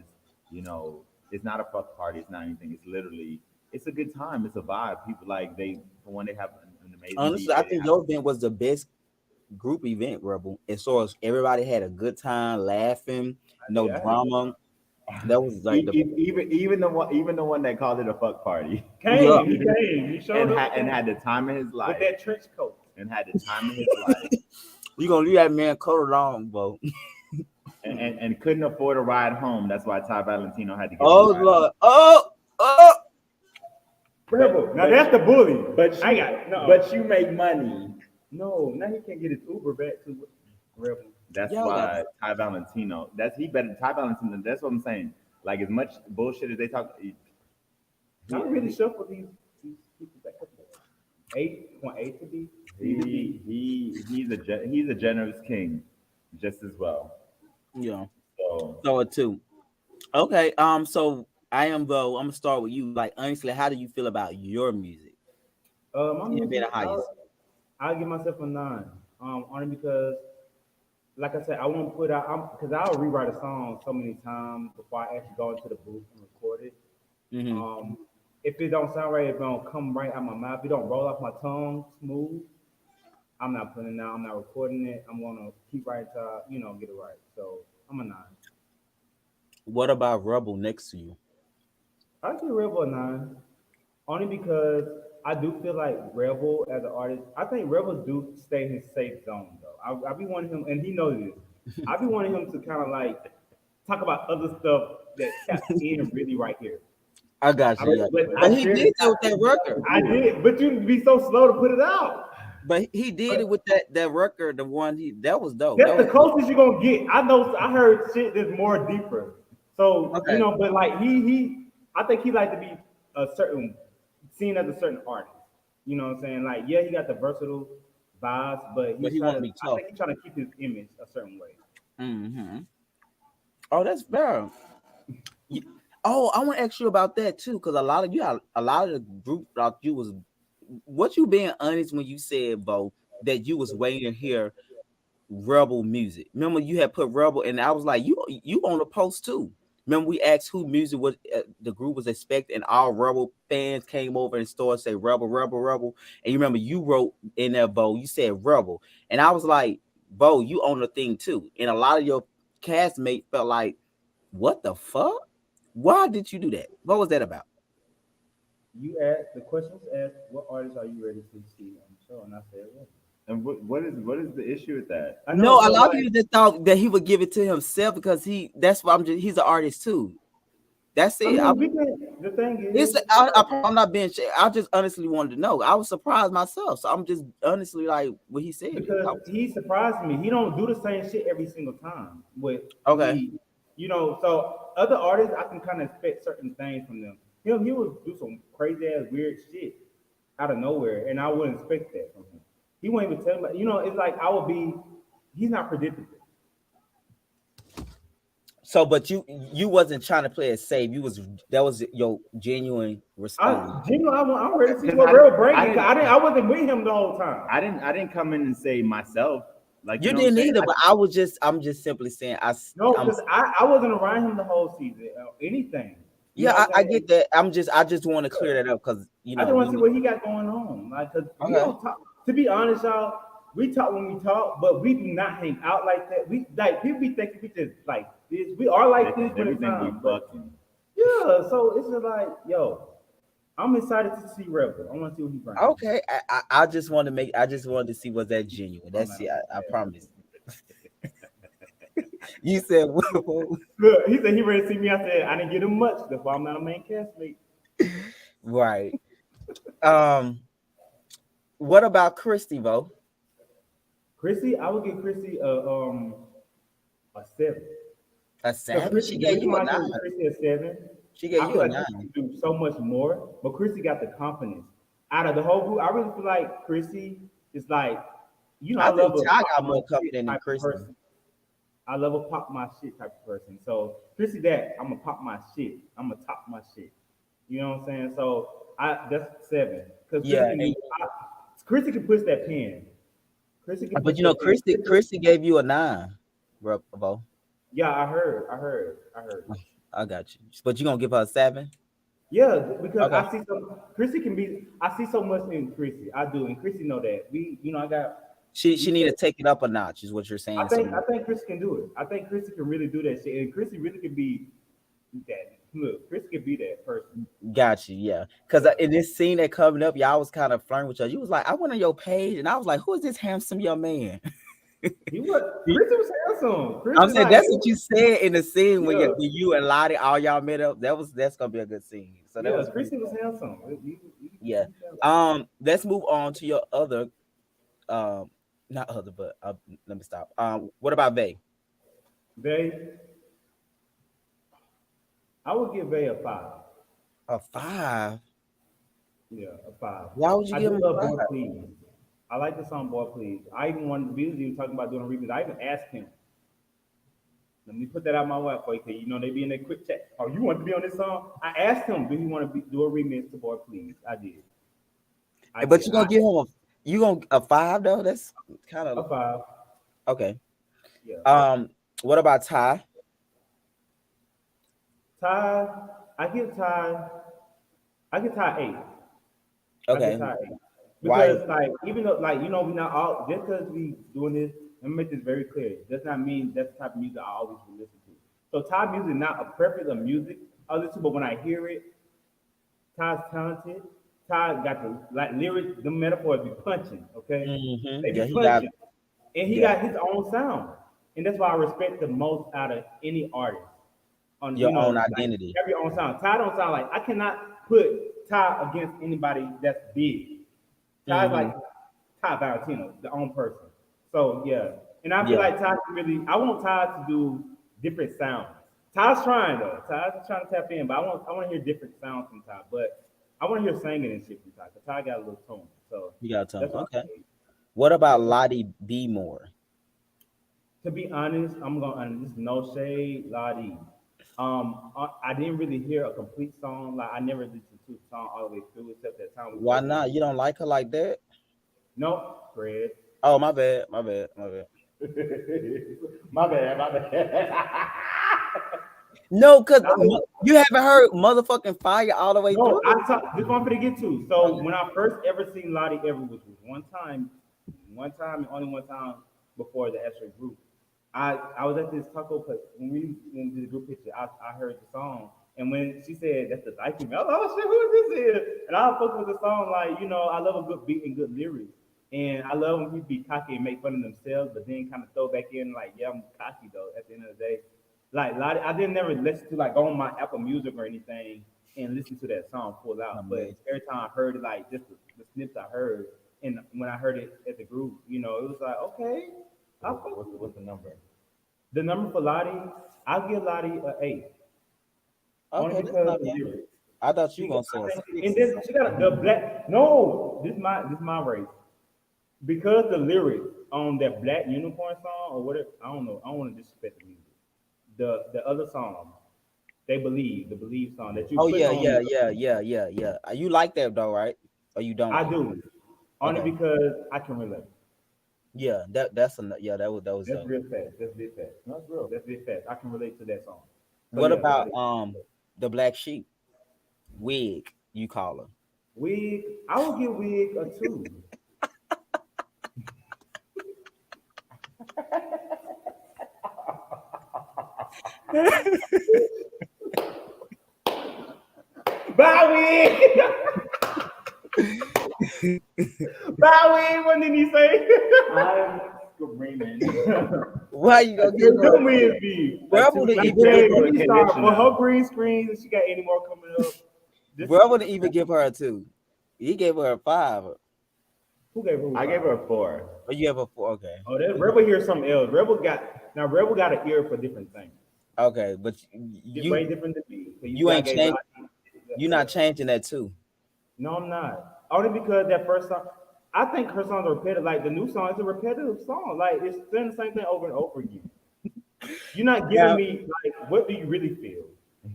you know, it's not a fuck party, it's not anything. It's literally, it's a good time, it's a vibe. People like for one, they have an amazing Honestly, I DJ. They think have, your event was the best group event, Rebel. As far as everybody had a good time, laughing, I no did. I had a good drama. That was like the even the one that called it a fuck party, time. yeah. Came. He came. He showed up and had the time of his with life, that trench coat. and had the time of his life, You gonna leave that man coat on, bro? and couldn't afford a ride home. That's why Ty Valentino had to give him a Oh ride home. Lord! Oh! Rebel. But Now but that's the bully. but I you got it. No. but you make money. No. Now he can't get his Uber back to Rebel. That's Y'all got why Ty Valentino. That's he better Ty Valentino. That's what I'm saying. Like as much bullshit as they talk, I he really he shuffled these people back up there. Eight point eight to be C to B. he's a generous king, just as well. yeah. So So a two. Okay. So I am though. I'm gonna start with you. Like honestly, how do you feel about your music? My You being music, the highest. I'll give myself a nine. Only because, like I said, I won't put out. Because I'll rewrite a song so many times before I actually go into the booth and record it. Mm-hmm. Um, if it don't sound right, if it don't come right out my mouth, if it don't roll off my tongue smooth, I'm not putting it out. I'm not recording it. I'm gonna keep writing till get it right. So I'm a nine. What about Rebel next to you? I give Rebel a nine. Only because I do feel like Rebel as an artist, I think Rebel do stay in his safe zone though. I be wanting him, and he knows this. I be wanting him to kind of like talk about other stuff that taps in really right here. I got I, you. Yeah. but But I he barely did that tap with that into the record. other. I did, but you be so slow to put it out. But he did it But with that record. The one he that was dope. that's That the was dope. closest you're gonna get. I know. I heard shit that's more deeper. So Okay. but like I think he like to be a certain seen as a certain artist. You know what I'm saying? Like yeah, he got the versatile vibes, but But he's he trying want to to. be I tough. think he's trying to keep his image a certain way. Mm-hmm. Oh, that's fair. You- Oh, I want to ask you about that too, because a lot of the group thought you was what you being honest when you said, Bo, that you was waiting to hear rebel music. Remember, you had put rebel, and I was like, you on the post too. Remember, we asked who music was the group was expecting, and all rebel fans came over and started say rebel, rebel, rebel. And you remember you wrote in there, Bo, you said rebel, and I was like, Bo, you own the thing too. And a lot of your castmates felt like, what the fuck? Why did you do that? What was that about? You asked the question was asked, what artists are you ready to see on the show? And I said, well, and what is the issue with that? I know. No, a So lot of like, people just thought that he would give it to himself because that's why he's an artist too. That's I it. mean, we can. The thing It's is, I'm not being. I just honestly wanted to know. I was surprised myself, so I'm just honestly like what he said. because he surprised me. He don't do the same shit every single time. With Okay, so other artists, I can kind of expect certain things from them. He would do some crazy ass weird shit out of nowhere, and I wouldn't expect that from him. He won't even tell me. It's like I would be. He's not predictable. So, but you wasn't trying to play it safe. You was that was your genuine response. I'm ready to see Because what Real bringing. didn't, I wasn't with him the whole time. I didn't come in and say myself. Like, you You know what I'm didn't saying? either, but I'm just simply saying No, I'm because I wasn't around him the whole season. Anything. You know yeah, what I'm I saying? get that. I just want to clear that up because I just want to see we what he got going on. Like, cause we okay. don't talk. To be honest, y'all, we talk when we talk, but we do not hang out like that. We like people be thinking we just like this. We are like this when it's Everything we time, but bucking. yeah. So it's just like, yo, I'm excited to see Rebel. I want to see what he brings. Okay, I just want to make. I just wanted to see was that genuine. I'm That's not it. on I that. promise. You said Look, he said he ready to see me. I said I didn't get him much. That's why I'm not a main castmate. right. Um, what about Christy, Vo? Chrissy, I would give Chrissy a 7. A Because 7? Chrissy, She the gave reason you a why I 9. chose Chrissy a 7, She gave I you feel a like Chrissy 9. can do so much more. But Chrissy got the confidence. Out of the whole group, I really feel like Chrissy is like, I I love think a Ty pop got my more shit confident than type of Christy. person. I love a pop my shit type of person. So Chrissy, that I'm gonna pop my shit. I'm gonna top my shit. You know what I'm saying? So that's 7. Because Yeah, Chrissy can push that pen. Chrissy can but push that pen. Christy gave you a 9, bro, Vo. Yeah, I heard. I got you. But you gonna give her a 7? Yeah, because Okay. Chrissy can be. I see so much in Chrissy. I do, and Chrissy know that. I got. She We need said, to take it up a notch, is what you're saying. So I think Chrissy can do it. I think Chrissy can really do that shit, and Chrissy really can be that. Look, Chrissy can be that person. got you, yeah. Because Yeah. in this scene that coming up, y'all was kind of flirting with each other. You was like, I went on your page, and I was like, who is this handsome young man? He was. Chrissy was handsome. I'm Chrissy saying like, that's what you said in the scene when yeah, you and Lottie all y'all met up. That's gonna be a good scene. So that yeah. was pretty Chrissy was cool. handsome. Yeah. Let's move on to your other not other, but let me stop. What about Vay? They, I would give Vay a 5. A 5. Yeah, a 5. Why would you I give do him love a Boy 5? Please. I like the song Boy Please. I even wanted to be with you talking about doing a remix. I even asked him. Let me put that out my way for you, because they be in that quick chat. Oh, you want to be on this song? I asked him, do he want to do a remix to Boy Please? I did. I But did. you gonna give him a 5 though? That's kind A of 5. okay. Yeah. What about Ty? Ty, I give Ty, I give Ty 8. I Okay. get tired Why? because like even though like we not all just because we doing this, let me make this very clear. Does not mean that's the type of music I always will listen to. So Thai music is not a preference of music I listen to, but when I hear it, Ty's talented. Ty got the like lyrics, the metaphors be punching, okay? They be Yeah, he got punching. And he yeah, got his own sound. And that's why I respect the most out of any artist. On your own like identity. have your own sound. Ty don't sound like I cannot put Ty against anybody that's big. Ty's Mm-hmm. like Ty Valentino, the own person. So yeah, and I feel Yeah. like Ty can really. I want Ty to do different sounds. Ty's trying though. Ty's trying to tap in, but I want to hear different sounds from Ty. But I want to hear singing and shit from Ty. Cause Ty got a little tone. So You got a ton. that's what Okay. I think. What about Yeah. Lottie B More? To be honest, I'm gonna this is no shade, Lottie. I didn't really hear a complete song. Like I never listened to the song all the way through, except that time we Why put not? in. You don't like her like that? No, Fred. Oh, my bad. My bad. My bad. My bad, my bad. No, cause I was- you haven't heard motherfucking fire all the way no, through. this one I'm gonna get to. So when I first ever seen Lottie ever was one time and only one time before the extra group. I was at this taco place when we did the group picture. I heard the song, and when she said that's the Nike man, I was like, oh shit, who is this here? And I fuck with the song like I love a good beat and good lyrics, and I love when people be cocky and make fun of themselves, but then kind of throw back in like, yeah, I'm cocky though. At the end of the day, like Lottie, I didn't never listen to like go on my Apple Music or anything and listen to that song full out, but every time I heard it, like just the snips I heard, and when I heard it at the group, it was like okay. What's the number? The number for Lottie, I'll give Lottie a 8. Only Okay, that's because not the bad. lyrics. I thought you She were got, gonna say a I think, 6 and or then something. she got the black. No, this my race. Because the lyrics on that Black Unicorn song or whatever, I don't know. I don't want to disrespect the music. the other song, they believe the believe song that you Oh put yeah, on. yeah, yeah, yeah, yeah, yeah. You like that though, right? Or you don't? I do only Okay. because I can relate. Yeah, that's a yeah. That was That's dope. real fast. That's big fast. That's real. That's big fast. I can relate to that song. So What yeah, go about ahead. the Black Sheep wig? You call Wig, I would give Wig a two. her? Bye Wig, bye Wig. What did he say? I'm screaming. Why you A gonna give two, her? Them Wigs be Rebel two to like, keep even pace give hey, with her. let a me start condition for her now. green screens. If she got any more coming up, this Rebel to even give her a 2. He gave her a 5. Or who gave her who I gave five? her a 4. you have a 4? Okay. Oh, that Rebel hears something else. Rebel got an ear for different things. Okay, but Way you different than me. So you you see, I ain't gave her. changed. You're Yeah. not changing that too. No, I'm not. Only because that first song, I think her songs are repetitive. Like the new song, it's a repetitive song. Like it's saying the same thing over and over again. You're not giving Now, me like what do you really feel?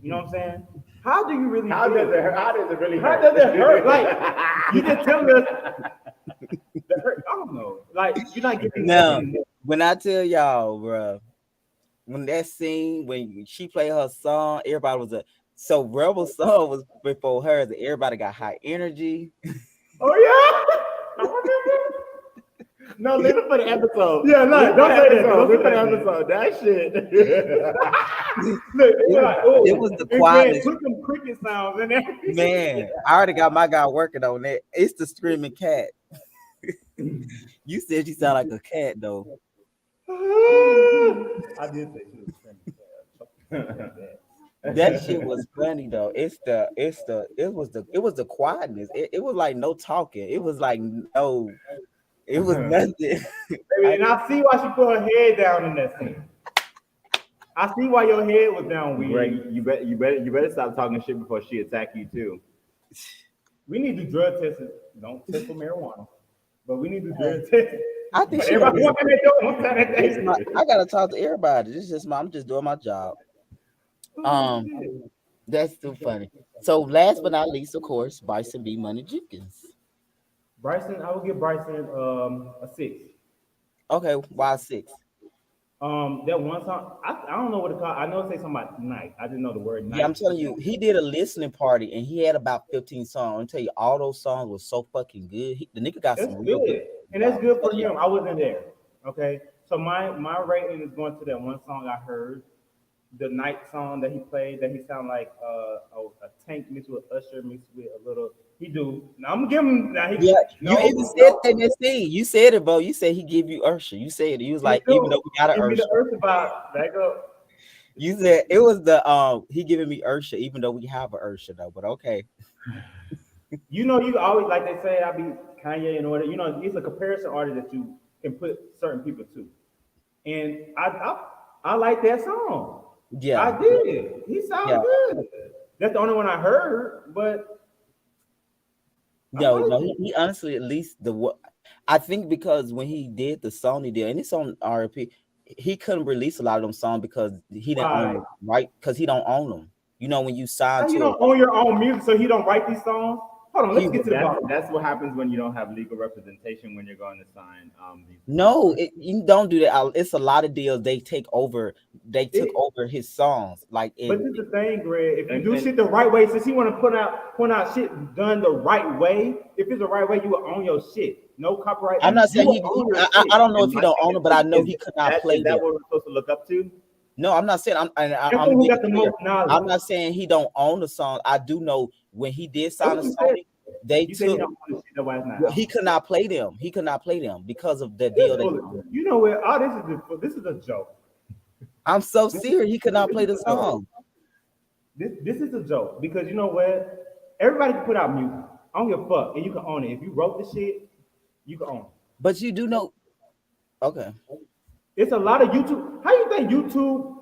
You know what I'm saying? How do you really How does feel? it hurt? How does it really How hurt? does it hurt? Like you just telling us the hurt. I don't know. Like you're not giving me now, nothing. when I tell y'all, bruh, when that scene when she played her song, everybody was a so Rebel's song was before hers. And everybody got high energy. Oh yeah. I remember. No, leave it for the episode. Yeah, Leave no, it for don't the say that. episode. Don't Leave say it for the that. episode. That shit. Look, they were like, It oh, was the and then quietness. put some cricket sounds in there. Man, I already got my guy working on that. It's the screaming cat. You said you sound like a cat though. I did say she was friendly. That shit was funny though. It was the quietness. It was like no talking. It was like no. It was nothing. Baby, I, and I see why she put her head down in that scene. I see why your head was down, Greg, weird. you better stop talking shit before she attack you too. We need to drug test it. Don't test for marijuana, but we need to drug test it. I think But she gonna everybody listen. walking that door one time that It's day. my. I gotta talk to everybody. This is just my. I'm just doing my job. Oh Um, shit. that's too funny. So last but not least, of course, Bryson B. Money Jenkins. Bryson, I would give Bryson a six. Okay, why 6? That one song, I don't know what it called. I know it say something about night. I didn't know the word Yeah, I'm night. telling you, he did a listening party and he had about 15 songs. I'm tell you, all those songs were so fucking good. The nigga got That's some real good good, and songs that's out. good for I'm telling him. I wasn't there. Okay, so my rating is going to that one song I heard, the night song that he played. That he sound like a tank mixed with Usher mixed with a little. He do. Now I'm gonna give him. Now he Yeah, you no even said no. that in that scene. You said it, bro. You said he give you Ursha. You said it. You was He like, even do. though we got an Give me the Ursha. earth about back up. You said it was the he giving me Ursha, even though we have a Ursha though. But okay. You know, you always like they say. I be Kanye and order. You know, it's a comparison artist that you can put certain people to. And I like that song. Yeah. I did. He Yeah. sounded good. That's the only one I heard, but I No, liked no, it. he honestly at least the what I think because when he did the Sony deal and it's on RP, he couldn't release a lot of them songs because he didn't own Why? them, right? Because he don't own them. You know, when you sign How you to a don't own your own music, so he don't write these songs? Hold on, let's he get to the That's bottom. that's what happens when you don't have legal representation when you're going to sign these no, contracts. you don't do that. It's a lot of deals they take over. They took It, over his songs, like but in this is the thing, Greg. If you do And shit the right way, since he want to point out shit done the right way, if it's the right way, you will own your shit. No copyright. I'm not You saying will own your I shit. don't know if and he my don't thing own them, but I know is he could not is play that them. what we're supposed to look up to? No, I'm not saying That's I'm the one who being got the clear. most I'm knowledge. not saying he don't own the song. I do know when he did That's sign a what you said. Sony, they You said he took don't own the shit. That's why it's not well, he out. could not play them. He could not play them because of the That's deal that he bullet. owned. You know what? All this is a joke. I'm so This, serious. He could not this play is the a joke. song. This is a joke because you know what? Everybody can put out music. I don't give a fuck, and you can own it. If you wrote the shit, you can own it. But you do know. Okay, It's a lot of YouTube. How you think YouTube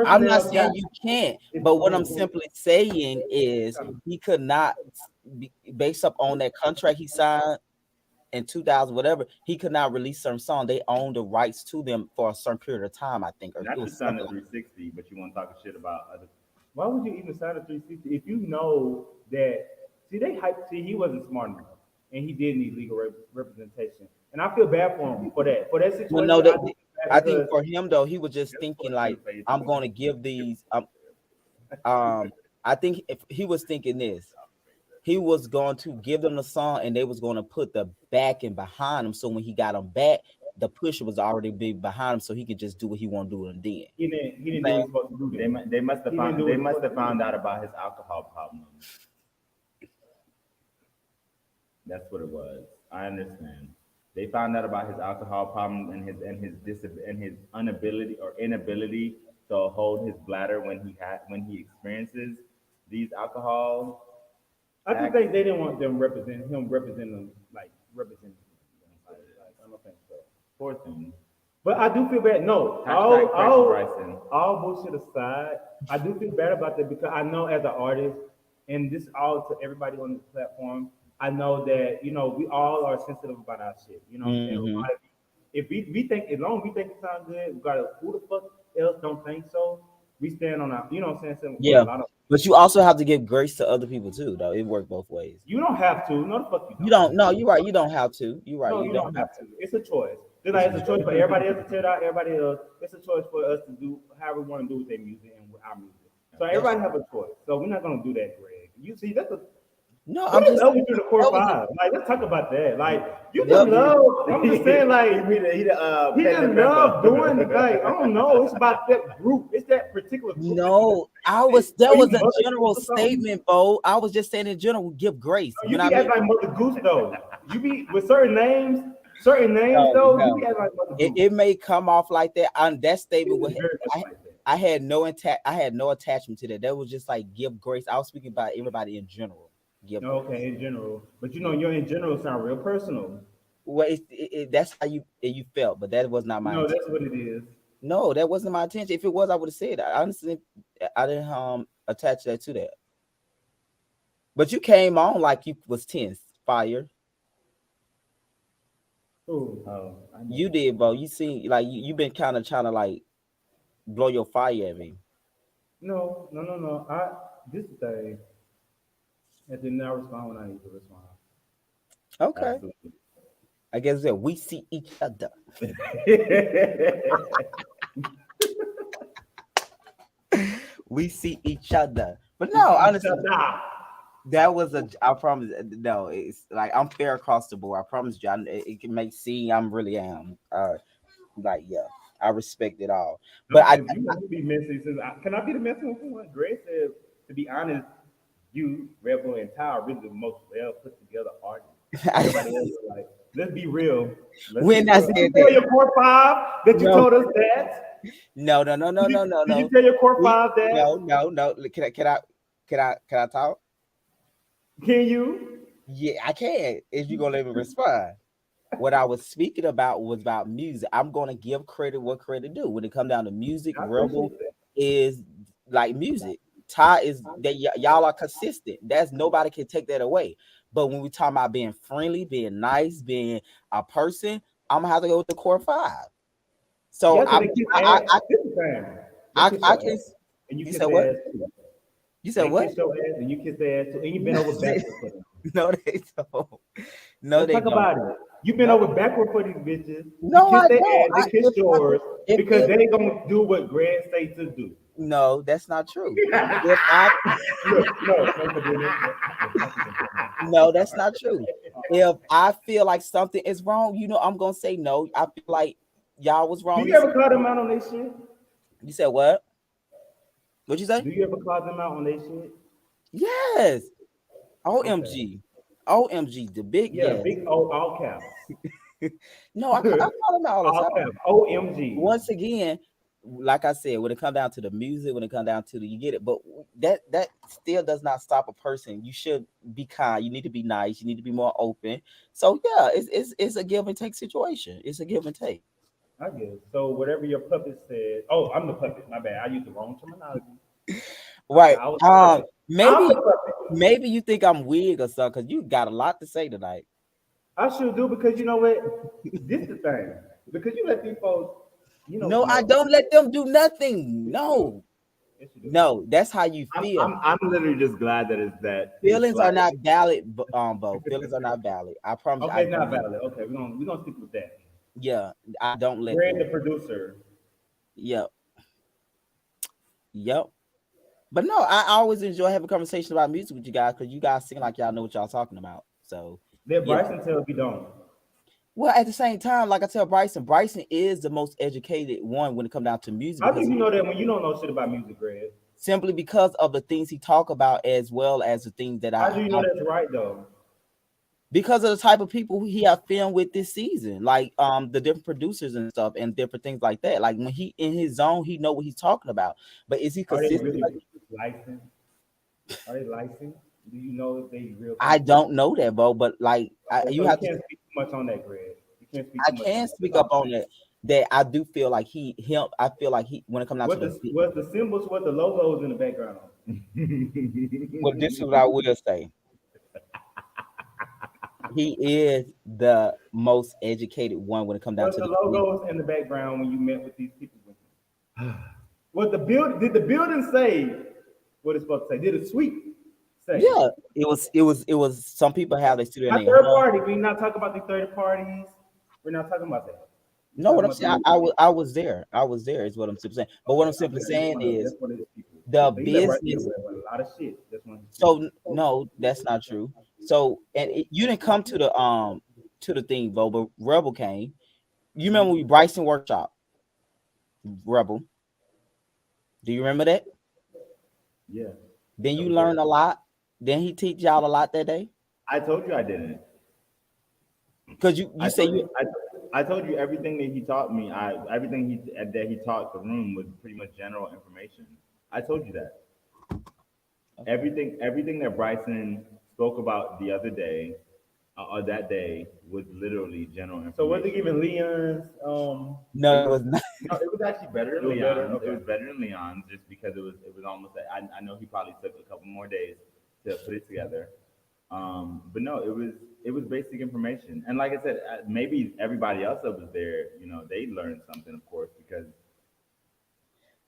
I'm not personnel got saying you can't. it's But what I'm own? simply saying is he could not, based up on that contract he signed. in 2000 whatever, he could not release certain song. They owned the rights to them for a certain period of time, I think, or it Not to was sign a something. 360, but you want to talk shit about other. Why would you even sign a 360 if you know that? See, they hype. See, he wasn't smart enough, and he did need legal representation. And I feel bad for him for that. For that Well, situation, no, I do feel I bad think because for him though, he was just Just thinking punch in like, the face I'm with going to give these. I think if he was thinking this, he was going to give them the song, and they was going to put the backing behind him. So when he got them back, the push was already big behind him, so he could just do what he want to do and then. he didn't do what he's supposed to do. Then. They must have He didn't found do they what he must supposed have to do. found out about his alcohol problem. That's what it was. I understand. They found out about his alcohol problem and his inability or inability to hold his bladder when he experiences these alcohol I just acts. think they didn't want them representing them like representing. Like, I don't think so. Poor thing. But I do feel bad. No, Hashtag Crazy Bryson. all bullshit aside, I do feel bad about that because I know as an artist, and this all to everybody on this platform, I know that we all are sensitive about our shit. You know what I'm saying? Hmm. If we think as long as we think it sounds good, regardless who the fuck else don't think so, we stand on our. You know what I'm saying? So, for a Yeah, lot of but you also have to give grace to other people too, though. It worked both ways. you don't have to. No, the fuck you You don't. don't. No, you're right. You don't have to. You're right. No, You you don't don't have have to. to. It's a choice. Just It's like a it's a choice for everybody else to tell out everybody else. It's a choice for us to do how we want to do with their music and with our music. So That's everybody have a choice. So we're not gonna do that, Greg. You see, that's a no. what I'm is just up saying with you in the core that was five? Like, let's talk about that. Like, you just yep. love. I'm just saying, like, he Petty just love aggressor. doing. Like, I don't know. It's about that group. It's that particular group that you just No, I say, was that or you was a mother general or something. statement, Bo. I was just saying in general, give grace. You When I be mean acting like Mother Goose though. You be with certain names no, though. You no. be acting like Mother It, Goose. it may come off like that. That It statement is was very much I like that. I had no I had no attachment to that. That was just like give grace. I was speaking about everybody in general. Give No, grace. okay, in general. But your in general sound real personal. Well, that's how you felt, but that was not my No, intention. that's what it is. No, that wasn't my intention. If it was, I would have said that. Honestly, I didn't attach that to that. But you came on like you was tense, fire. Ooh. I know. You did, bro. You see, like you been kind of trying to like blow your fire at me. No. This is the thing. I did not respond when I need to respond. Okay, Absolutely. I guess that we see each other. We see each other. But no, Each honestly, other. that was a. I promise. No, it's like I'm fair across the board. I promise you. It can make see I'm really am. Like yeah, I respect it all. But No, because you want to be messy. Can I be the messy one for one? Grace said, to be honest, you, Rebel, and Ty are really the most well put together artists. Everybody else is like, let's be real. Let's be when I real. Did said you tell that, your core five that you no, told us that? no, no, no, no, no, no, Did you no. tell your core We five that? no. Can I talk? Can you? Yeah, I can. If you're gonna let me respond. What I was speaking about was about music. I'm gonna give credit what credit due. When it come down to music, I Rebel appreciate that. is like music. Ty is that y'all are consistent. That's nobody can take that away. But when we talk about being friendly, being nice, being a person, I'm gonna have to go with the core five. So Yeah, because they kiss ass. This is fine. They kiss I your can. ass. And you You kiss said what? their ass too. You said They what? kiss your ass and you kiss their ass too. And you bend over backwards for them. No, they don't. No, Let's they talk don't. about it. You been No, over backward for these bitches. You no, kiss I their don't. ass, they kiss If I, yours because if they gonna do what Greg say to do. no, that's not true. If I No, No, that's not true. If I feel like something is wrong, I'm gonna say no. I feel like y'all was do wrong. you ever call them out on their shit? You said what? What'd you say? Do you ever call them out on their shit? Yes. Okay. OMG. OMG. The big Yeah, yes. big O, all caps. No, I call them out all the All time. caps. OMG. Once again, like I said, when it comes down to the music, when it comes down to you get it, but that still does not stop a person. You should be kind. You need to be nice. You need to be more open. So yeah, it's a give and take situation. It's a give and take. I guess. So whatever your puppet said. Oh, I'm the puppet. My bad. I used the wrong terminology. Right. I was the puppet. I'm Maybe the puppet. maybe you think I'm weird or something because you got a lot to say tonight. I should do because you know what? This the thing. Because you let these folks, No, I don't let them do nothing. Yes, you do. No, Yes, you do. no, that's how you I'm, feel. I'm, I'm literally just glad that it's Feelings are like, not valid, Bo. Feelings are not valid. I promise you, I Okay, not don't. valid. Okay, we're gonna stick with that. Yeah, I don't let Greg, them. the producer. Yep, yep. But no, I always enjoy having conversations about music with you guys because you guys seem like y'all know what y'all talking about. So Let yeah. Bryson tell we don't. Well, at the same time, like I tell Bryson is the most educated one when it comes down to music How do because you know that when you don't know shit about music, Greg? simply because of the things he talk about as well as the things that How do you know that's right though? because of the type of people who he have filmed with this season, like the different producers and stuff and different things like that. Like when he in his zone, he know what he's talking about. But is he Are they consistent? really Like, licensed? Are they licensed? Do you know if they real I people? don't know that, bro. But like Okay, you so you have to. can't speak too much on that, Greg. You can't speak I too much on can that. That's speak all up I'm on saying. that. That I do feel like him. I feel like he when it comes down to What the symbols, what the logos in the background? well, this is what I will say. He is the most educated one when it comes down What's to the the music. logos in the background when you met with these people? What the build? Did the building say what it's supposed to say? Did the suite say? Yeah, it was. Some people have they studio in Not their third home. party. We're not talking about the third parties. We're not talking about that. We're No, what talking I'm about saying, the. I was there. I was there. Is what I'm simply saying. But what Okay, I'm I simply bet saying is that's one of his people. the So he let Bryson get business. away with a lot of shit. That's one of his people. So no, that's not true. So you didn't come to the thing, Bo, but Rebel came. You remember we Bryson workshop Rebel? Do you remember that? Yeah, Then that you was there. learned a lot. Then he teach y'all a lot that day. I told you I didn't. Cause you I say told you you I told you everything that he taught me. Everything he taught the room was pretty much general information. I told you that. Everything that Bryson spoke about the other day, or that day, was literally general So was it information. giving Leon's? no, it was not. No, it was actually better It than was better. Leon's. It Okay. was better than Leon's just because it was almost like I know he probably took a couple more days to put it together. But no, it was basic information. And like I said, maybe everybody else that was there, they learned something, of course, because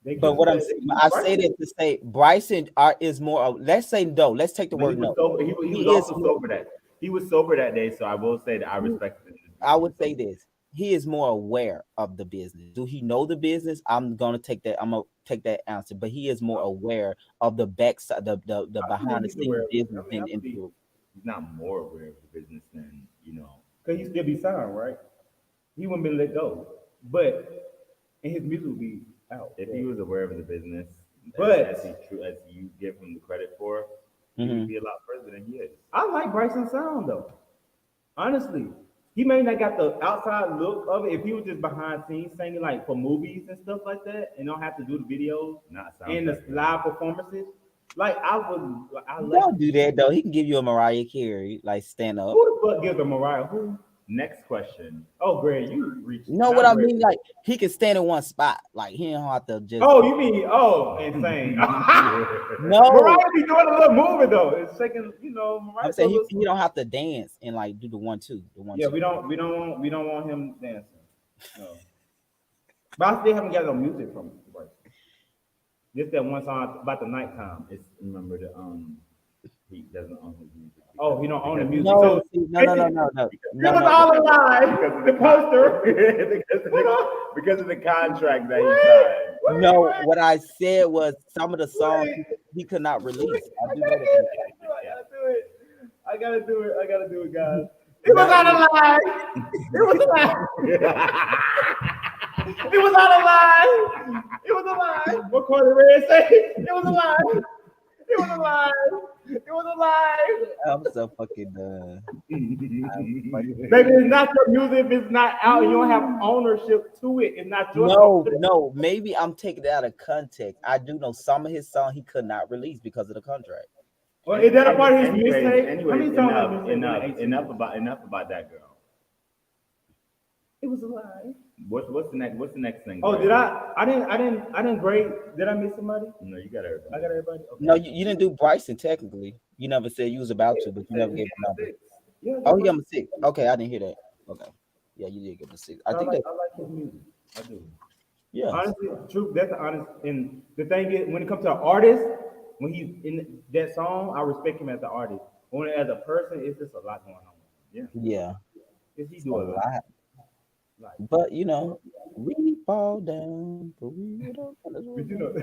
They But could. what I say Bryson, that to say Bryson is more of, let's say no. Let's take the but he word was no. sober. He was He is also more. sober that he was sober that day. So I will say that I respected him just I because he would was say sober. this. He is more aware of the business. Do he know the business? I'm gonna take that. I'm gonna take that answer. But he is more aware of the backside, the I believe behind the he's aware scenes of it. business I mean, than I the believe individual. He's not more aware of the business than. because he still be signed, right? He wouldn't been let go, but and his music will be out. If he was aware of the business But as you give him the credit for, he would Mm-hmm. be a lot further than he is. I like Bryson's sound though. Honestly, he may not got the outside look of it. If he was just behind scenes singing like for movies and stuff like that, and don't have to do the videos Not and the soundtrack, right? live performances, like I like. Don't do that though. He can give you a Mariah Carey like stand up. Who the fuck gives a Mariah? Who? Next question. Oh, Greg, you reached You know what not I Greg. mean? Like he can stand in one spot. Like he don't have to just Oh, you mean insane? no. Mariah be doing a little moving though. It's shaking, I'm Mariah do a saying little. he don't have to dance and like do the 1-2, the one Yeah, two. we don't want him dancing. No, but I still haven't got no music from Bryson. Just that one song about the nighttime. It's remember the he doesn't own his music Oh, he don't own the because music. No, So see, no, no, it, no, it no, no, no, was no. all a lie. because of The poster. because of Hold the, on. because of the contract that he Wait, signed. No, wait, what I said was some of the songs wait. he could not Wait. release. I I do know gotta that do for it. a fact. I gotta do it. I gotta do it, guys. It was Now, not a lie. It was a lie. It was not a lie. It was a lie. What Carly Red say? It was a lie. It was a lie. It was a lie. I'm so fucking done. I'm fucking Baby, it's not your music if it's not out and you don't have ownership to it. It's not your song. no, no. Maybe I'm taking it out of context. I do know some of his songs he could not release because of the contract. Well, is that a part of his anyways, mixtape? How anyways, many songs on enough, the mixtape? enough, 18. enough about that girl. It was a lie. What's the next thing? Oh, Greg? did I? I didn't grade. Did I miss somebody? No, you got everybody. I got everybody. Okay. No, you didn't do Bryson technically. You never said you was about to, but you Said never he gave gave a number. six. Yeah, Oh, that's he what got him a 6. Okay, I didn't hear that. Okay. Yeah, you did give him a 6. I think that, I like his music. I do. yeah. Honestly, truth, that's the honest. And the thing is, when it comes to an artist, when he's in that song, I respect him as an artist. But when as a person, it's just a lot going on. Yeah. Yeah. Cause he It's a do a lot. lot. Like, But, we fall down, but we get up. but you know,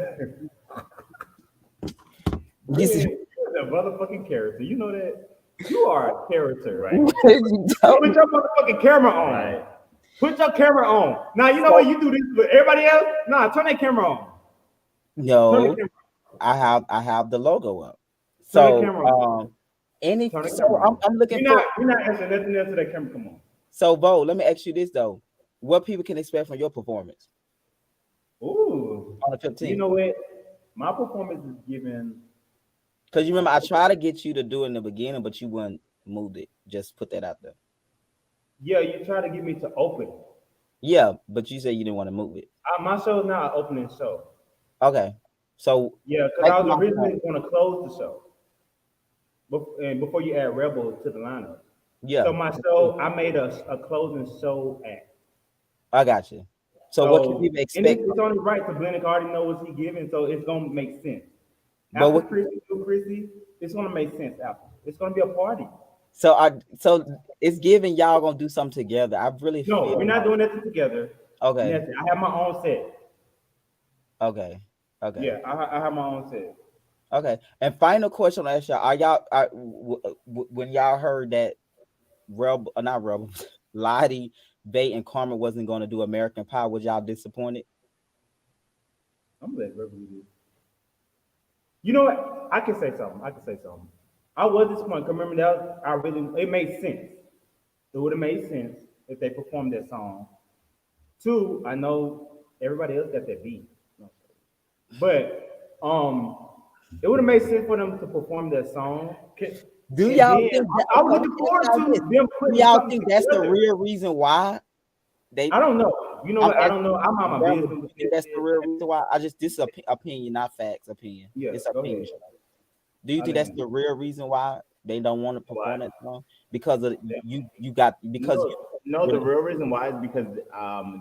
This is you're the motherfucking character. You know that you are a character. Right. you Put your motherfucking camera on. Right. Put your camera on. Now you know So, what you do this with everybody else. Nah, turn that camera on. Turn the no, camera. I have the logo up. Turn the So camera on. Turn the so camera on. I'm looking You're for. not answering nothing else to that camera. Come on. So, Bo, let me ask you this though: what people can expect from your performance Ooh. on the You 15th? know what? My performance is given. Because you remember I tried to get you to do it in the beginning, but you wouldn't move it. Just put that out there. Yeah, you try to get me to open. Yeah, but you said you didn't want to move it. My show's not an opening show. Okay, so Yeah, because back I to was my originally point. going to close the show. And before you add Rebel to the lineup. Yeah, So my show, I made a closing show act. I got you. So what can So people and expect? it's only right to Blended already know what he giving, so it's gonna make sense. But After what? Chrissy, it's gonna make sense after. It's gonna be a party. So it's giving y'all gonna do something together. I really No, feel we're not like doing nothing together. okay, Nothing. I have my own set. okay, okay. Yeah, I have my own set. Okay. And final question on that y'all. Are y'all when y'all heard that not Rebel, Lottie, Bay, and Carmen wasn't going to do American Pie, was y'all disappointed? I'm gonna let Rebel do this. You know what? I can say something. I can say something. I was disappointed. 'Cause remember that I really it made sense. It would have made sense if they performed that song. Two, I know everybody else got that beat. But it would have made sense for them to perform that song. Do And y'all then think that? I was Okay, let me looking ask forward y'all this. to them Do putting y'all something think that's the together. real reason why they? I don't know. You know I'm what? I don't asking know. I'm on my Rebel, business do you with think that that's the shit. real reason why? This is opinion, not facts. Opinion. Yeah, It's go ahead. opinion. Do you I think that's didn't. the real reason why they don't want to Why? perform that song? Because of That, you got because No, you no. The really real reason why is because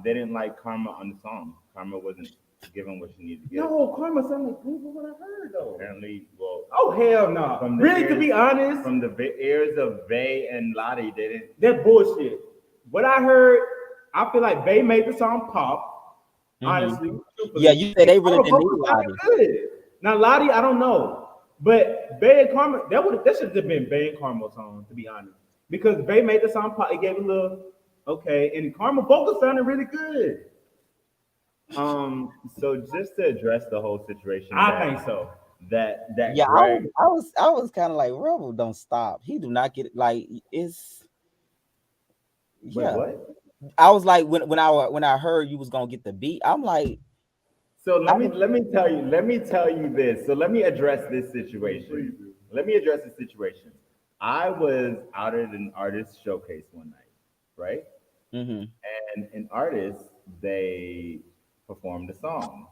they didn't like Karma on the song. Karma wasn't given what she needed to give. no, Karma sounded like good for what I heard though. Apparently, well, Oh hell no! from the Really, to ears, be honest, from the ears of Vay and Lottie, they didn't. that bullshit. What I heard, I feel like they made the song pop. hmm Honestly, yeah, truthfully, you said and they really Karma didn't need vocals sounded Lottie. good. Now Lottie, I don't know, but Bay and Karma, that should have been Bay and Karma's song to be honest, because Bay made the song pop. It gave it a little okay, and Karma vocals sounded really good. So just to address the whole situation I think so. that Yeah, Greg. I was kind of like Rebel don't stop. He do not get it. Like it's Wait, yeah. what? I was like when I heard you was gonna get the beat, I'm like So I let me tell you this. So let me address this situation. Let me address the situation. I was out at an artist showcase one night, right? mm-hmm. And an artist, they performed a song.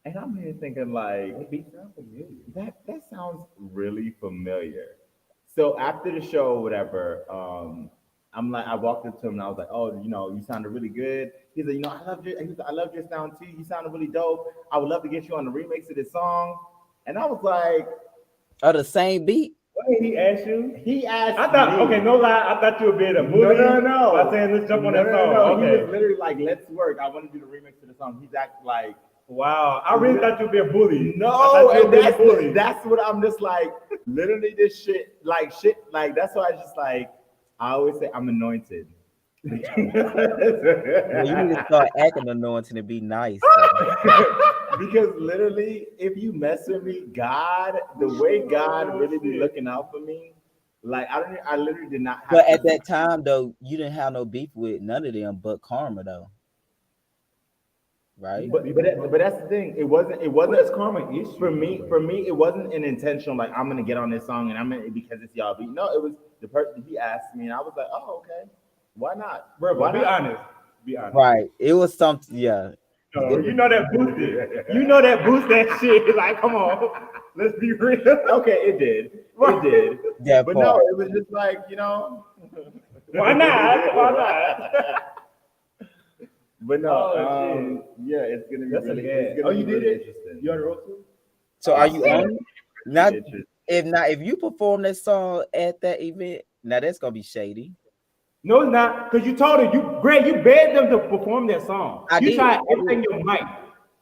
And I'm here thinking like That beat sound familiar. that sounds really familiar. So after the show, whatever, I'm like I walked up to him and I was like, oh, you sounded really good. He's like, I loved your sound too. You sounded really dope. I would love to get you on the remix of this song. And I was like, Or the same beat. What did he ask you? he asked I thought, me. okay, no lie, I thought you were being a bully No. by saying let's jump on that song. No. He Okay. was literally like, let's work. I want to do the remix of the song. He's acting like, Wow, I really thought you were being bullied. I no, thought you and were being bullied. that's what I'm just like, literally this shit, like that's why I just like, I always say I'm anointed. Well, you need to start acting anointing to be nice. Because literally, if you mess with me, the way God really be looking out for me, like I literally did not have But at to. that time though, you didn't have no beef with none of them but Karma though, right? But that's the thing. It wasn't What is karma issue? for me. For me, it wasn't an intentional like I'm gonna get on this song and I'm gonna because it's y'all beat. No, it was the person he asked me and I was like, oh okay, why not? Bro, Why be not? honest. Be honest. Right. It was something. Yeah. No, you know that boosted. You know that boost that shit. Like, come on. Let's be real. Okay, it did. It did. That But no, part. it was just like, Why not? Why not? But no, Oh, yeah, it's gonna be That's really, a it's gas. gonna Oh, be you did really it? interesting. You on the road too? So are you on it? Not Interesting. if you perform that song at that event, now that's gonna be shady. No, it's not. Because you told her, Greg, you begged them to perform that song. I You did. tried I everything did. in your might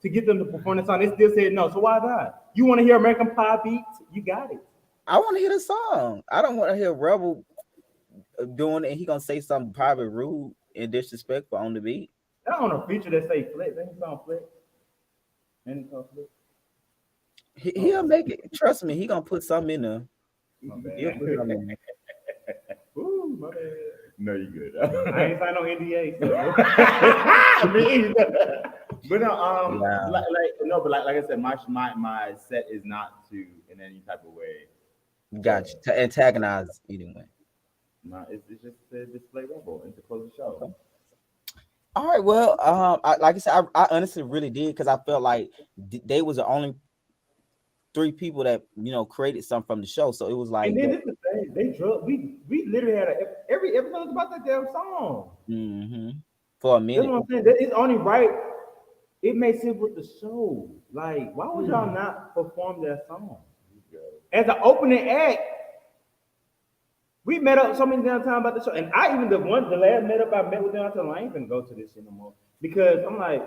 to get them to perform that song. They still said no. So why not? You want to hear American Pie beats? You got it. I want to hear the song. I don't want to hear Rebel doing it. And he gonna say something probably rude and disrespectful on the beat. That on a feature that say Flick. That ain't song Flick. Ain't song Flick. He'll make it. Trust me. He gonna put something in there. My He'll bad. put something in there. Ooh, my bad. No, you good. I ain't signed no NDA. So. Me either. But no, Wow. no, but like I said, my set is not to in any type of way. Got you. To antagonize anyway. No, it's just to display Rebel and to close the show. Okay. All right. Well, like I said, I honestly really did because I felt like they was the only three people that created something from the show. So it was And like then that. this is the thing. They drug. We literally had every episode was about that damn song. For a That's minute. what I'm saying. It's only right. It makes sense with the show. Like, why would y'all not perform that song? As an opening act, we met up so many damn times about the show. And I even the last met up I met with them, I told them I ain't gonna go to this shit no more. Because I'm like,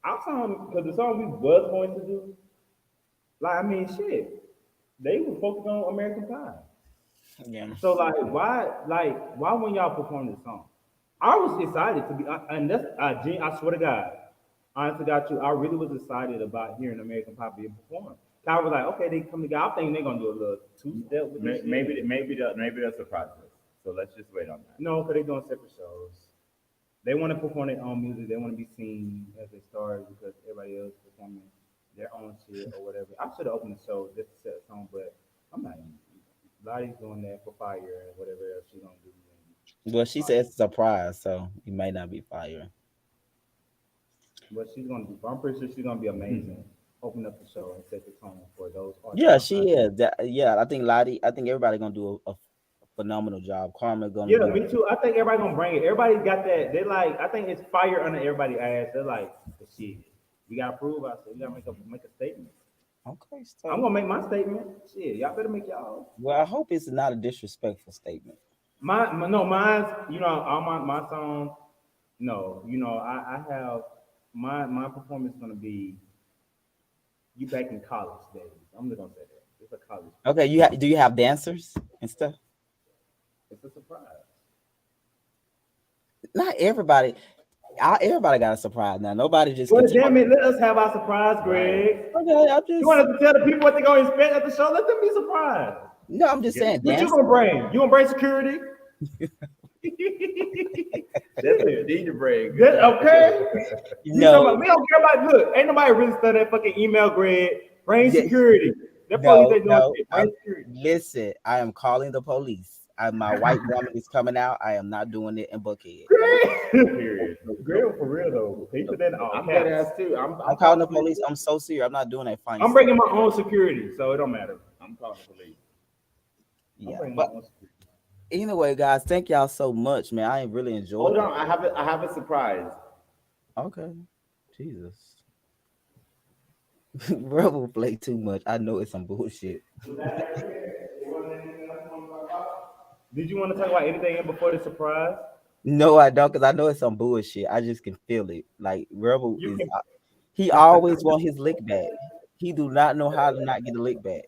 I'm telling because the song we was going to do, like, I mean shit. They were focused on American Pie. Yeah. So why when y'all perform this song? I was excited to be, and that's I swear to God, honestly, got you. I really was excited about hearing American Pie being performed. I was like, okay, they come together. I think they're gonna do a little two-step with this. Maybe they'll surprise us. So let's just wait on that. No, because they're doing separate shows. They want to perform their own music. They want to be seen as they start because everybody else is performing their own shit or whatever. I should have opened the show just to set a song, but I'm not. Lottie's doing that for fire and whatever else she's gonna do. Well, she said it's a surprise, so it may not be fire. What she's gonna do, I'm pretty sure she's gonna be amazing. Open up the show and set the tone for those artists. Yeah, she is. Yeah, I think Lottie. I think everybody gonna do a phenomenal job. Karma gonna Yeah, do. me too. I think everybody gonna bring it. Everybody got that. They like. I think it's fire under everybody's ass. They're like, shit. We gotta prove ourselves. We gotta make a statement. Okay, I'm so gonna make my statement. Shit, y'all better make y'all. well, I hope it's not a disrespectful statement. No, mine's. All my songs. No, I have my performance gonna be. You back in college days. I'm just gonna say that. It's a college. Okay, do you have dancers and stuff? It's a surprise. Not everybody. Everybody got a surprise now. Nobody just Well, can tell. damn it, let us have our surprise, Greg. Okay, I'm You just want us to tell the people what they're gonna expect at the show? Let them be surprised. no. I'm just saying What you dance. gonna bring? You gonna bring security? That's what you need to bring. Okay. No, We don't care about. Look, ain't nobody really study that fucking email, Greg. Bring Yeah. security. That police no, ain't doing no. shit. Bring security. Listen, I am calling the police. My white woman is coming out. I am not doing it in Buckhead. Period. Greg, for real though. He put that in all I'm dead caps. ass too. I'm calling the police. I'm so serious. I'm not doing that fine I'm stuff. bringing my own security, so it don't matter. I'm calling the police. I'm Yeah, bringing my but own security. anyway, guys, thank y'all so much, man. I really enjoyed Hold it. on, I have a surprise. Okay, Jesus, Rebel play too much. I know it's some bullshit. Did you want to talk about anything in before the surprise? No, I don't, because I know it's some bullshit. I just can feel it. Like Rebel You is, can he always want his lick back. He do not know how to not get a lick back.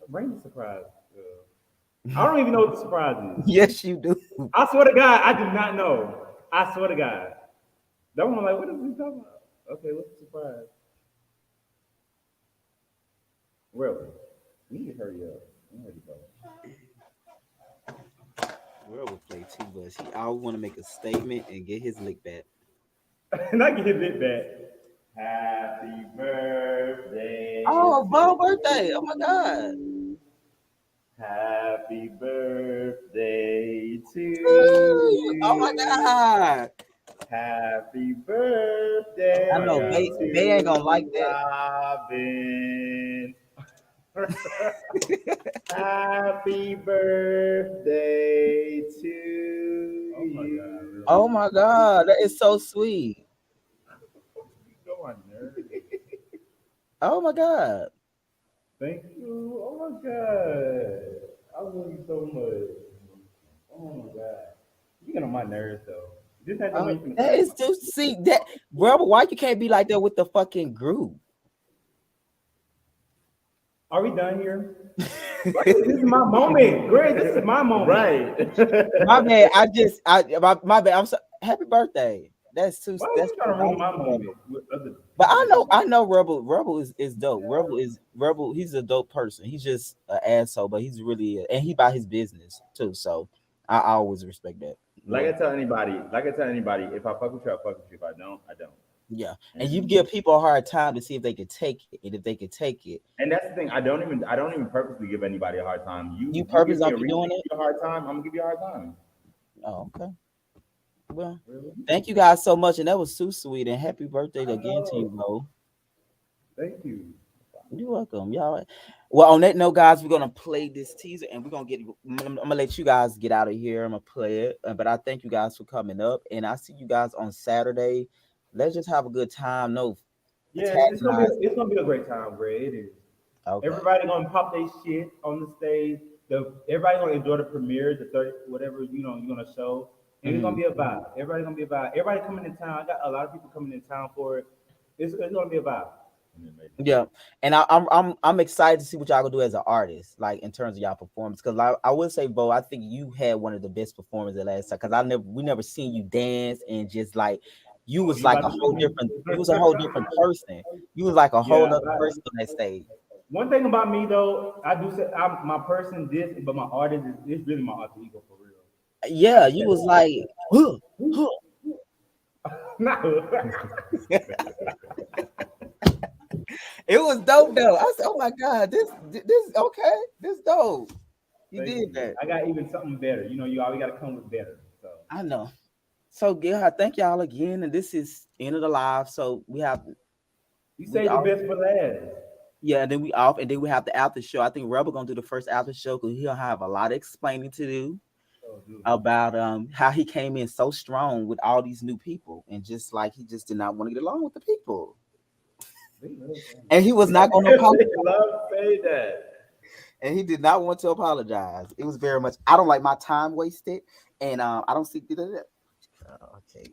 bring the surprise. I don't even know what the surprise is. Yes, you do. I swear to God, I do not know. I swear to God. That one, like, what is he talking about? Okay, what's the surprise? Really? You need to hurry up. I'm ready to go. Rebel play too much. He always want to make a statement and get his lick back. And I get it back. Happy birthday. Oh, Bob birthday! Oh my God! Happy birthday to you. Oh my God! Happy birthday. I know they ain't gonna like that. Robin. Happy birthday to Oh my you. God, really? Oh my God, that is so sweet. You go on nerves. Oh my God. Thank you. Oh my God. I love you so much. Oh my God. You get on my nerves though. This ain't the one you can That crack is my. too see that, bro. Why you can't be like that with the fucking group? Are we done here? This is my moment, Greg. This is my moment. Right. My bad. My bad. I'm so happy birthday. That's too. Why are That's you trying to ruin my moment with other But people that I know Rebel. Rebel is dope. Rebel. He's a dope person. He's just an asshole, but he's really and he about his business too. So I always respect that. like Well, I tell anybody, like I tell anybody, if I fuck with you, I fuck with you. If I don't, I don't. yeah, and you And give people a hard time to see if they could take it, and if they could take it, and that's the thing. I don't even purposely give anybody a hard time. You you if you purpose give me don't a be reason to doing give it. you a hard time, I'm gonna give you a hard time. Oh, okay. Well, really. thank you guys so much, and that was too sweet. And happy birthday I again to you, know. Mo. Thank you. You're welcome, y'all. Well, on that note, guys, we're gonna play this teaser, and we're gonna get. I'm gonna let you guys get out of here. I'm gonna play it, but I thank you guys for coming up, and I see you guys on Saturday. Let's just have a good time. No Yeah, antagonize. it's gonna be a great time, Greg. It is. Okay. Everybody gonna pop their shit on the stage. Everybody gonna enjoy the premiere, the 30 whatever you're gonna show, and it's gonna Mhm. be a vibe. Everybody gonna be a vibe. Everybody coming in town. I got a lot of people coming in town for it. It's gonna be a vibe. Yeah, and I'm excited to see what y'all gonna do as an artist, like in terms of y'all performance. Because I would say, Bo, I think you had one of the best performances last time. Because we never seen you dance and just like you Oh, was you like about a to see whole me? different. You was a whole different person. You was like a whole Yeah. other person on that stage. One thing about me though, I do say I'm my person this, but my artist is really my alter ego for real. I Yeah, do you was say like, huh, huh. no. It was dope though. I said, oh my god, this okay, this dope. You Thank did you. that. I got even something better. You always gotta come with better. So I know. So yeah, thank y'all again. And this is end of the live. So you we say the off. best for last. Yeah, and then we off, and then we have the after show. I think Rebel gonna do the first after show because he'll have a lot of explaining to do Oh, dude. about how he came in so strong with all these new people, and just like he just did not want to get along with the people, They love saying and he was not going to apologize, They love to say that. and he did not want to apologize. It was very much. I don't like my time wasted, and I don't see that. Okay,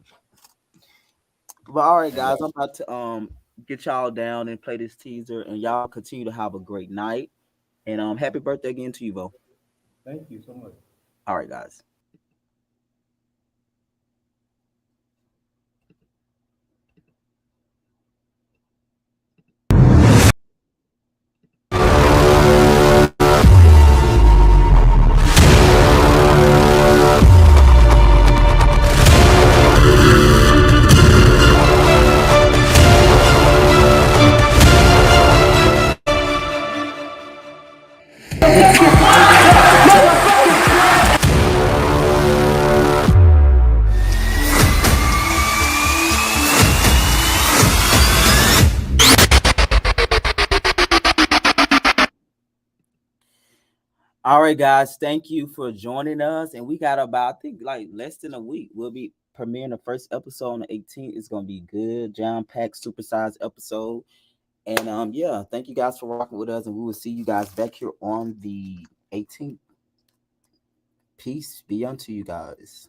but all right, And guys, I'm about to get y'all down and play this teaser, and y'all continue to have a great night, and happy birthday again to you, Bo. thank you so much. All right, guys. All right, guys. Thank you for joining us. And we got about, I think, like less than a week. We'll be premiering the first episode on the 18th. It's gonna be good, jam packed, supersized episode. And yeah, thank you guys for rocking with us, and we will see you guys back here on the 18th. Peace be unto you guys.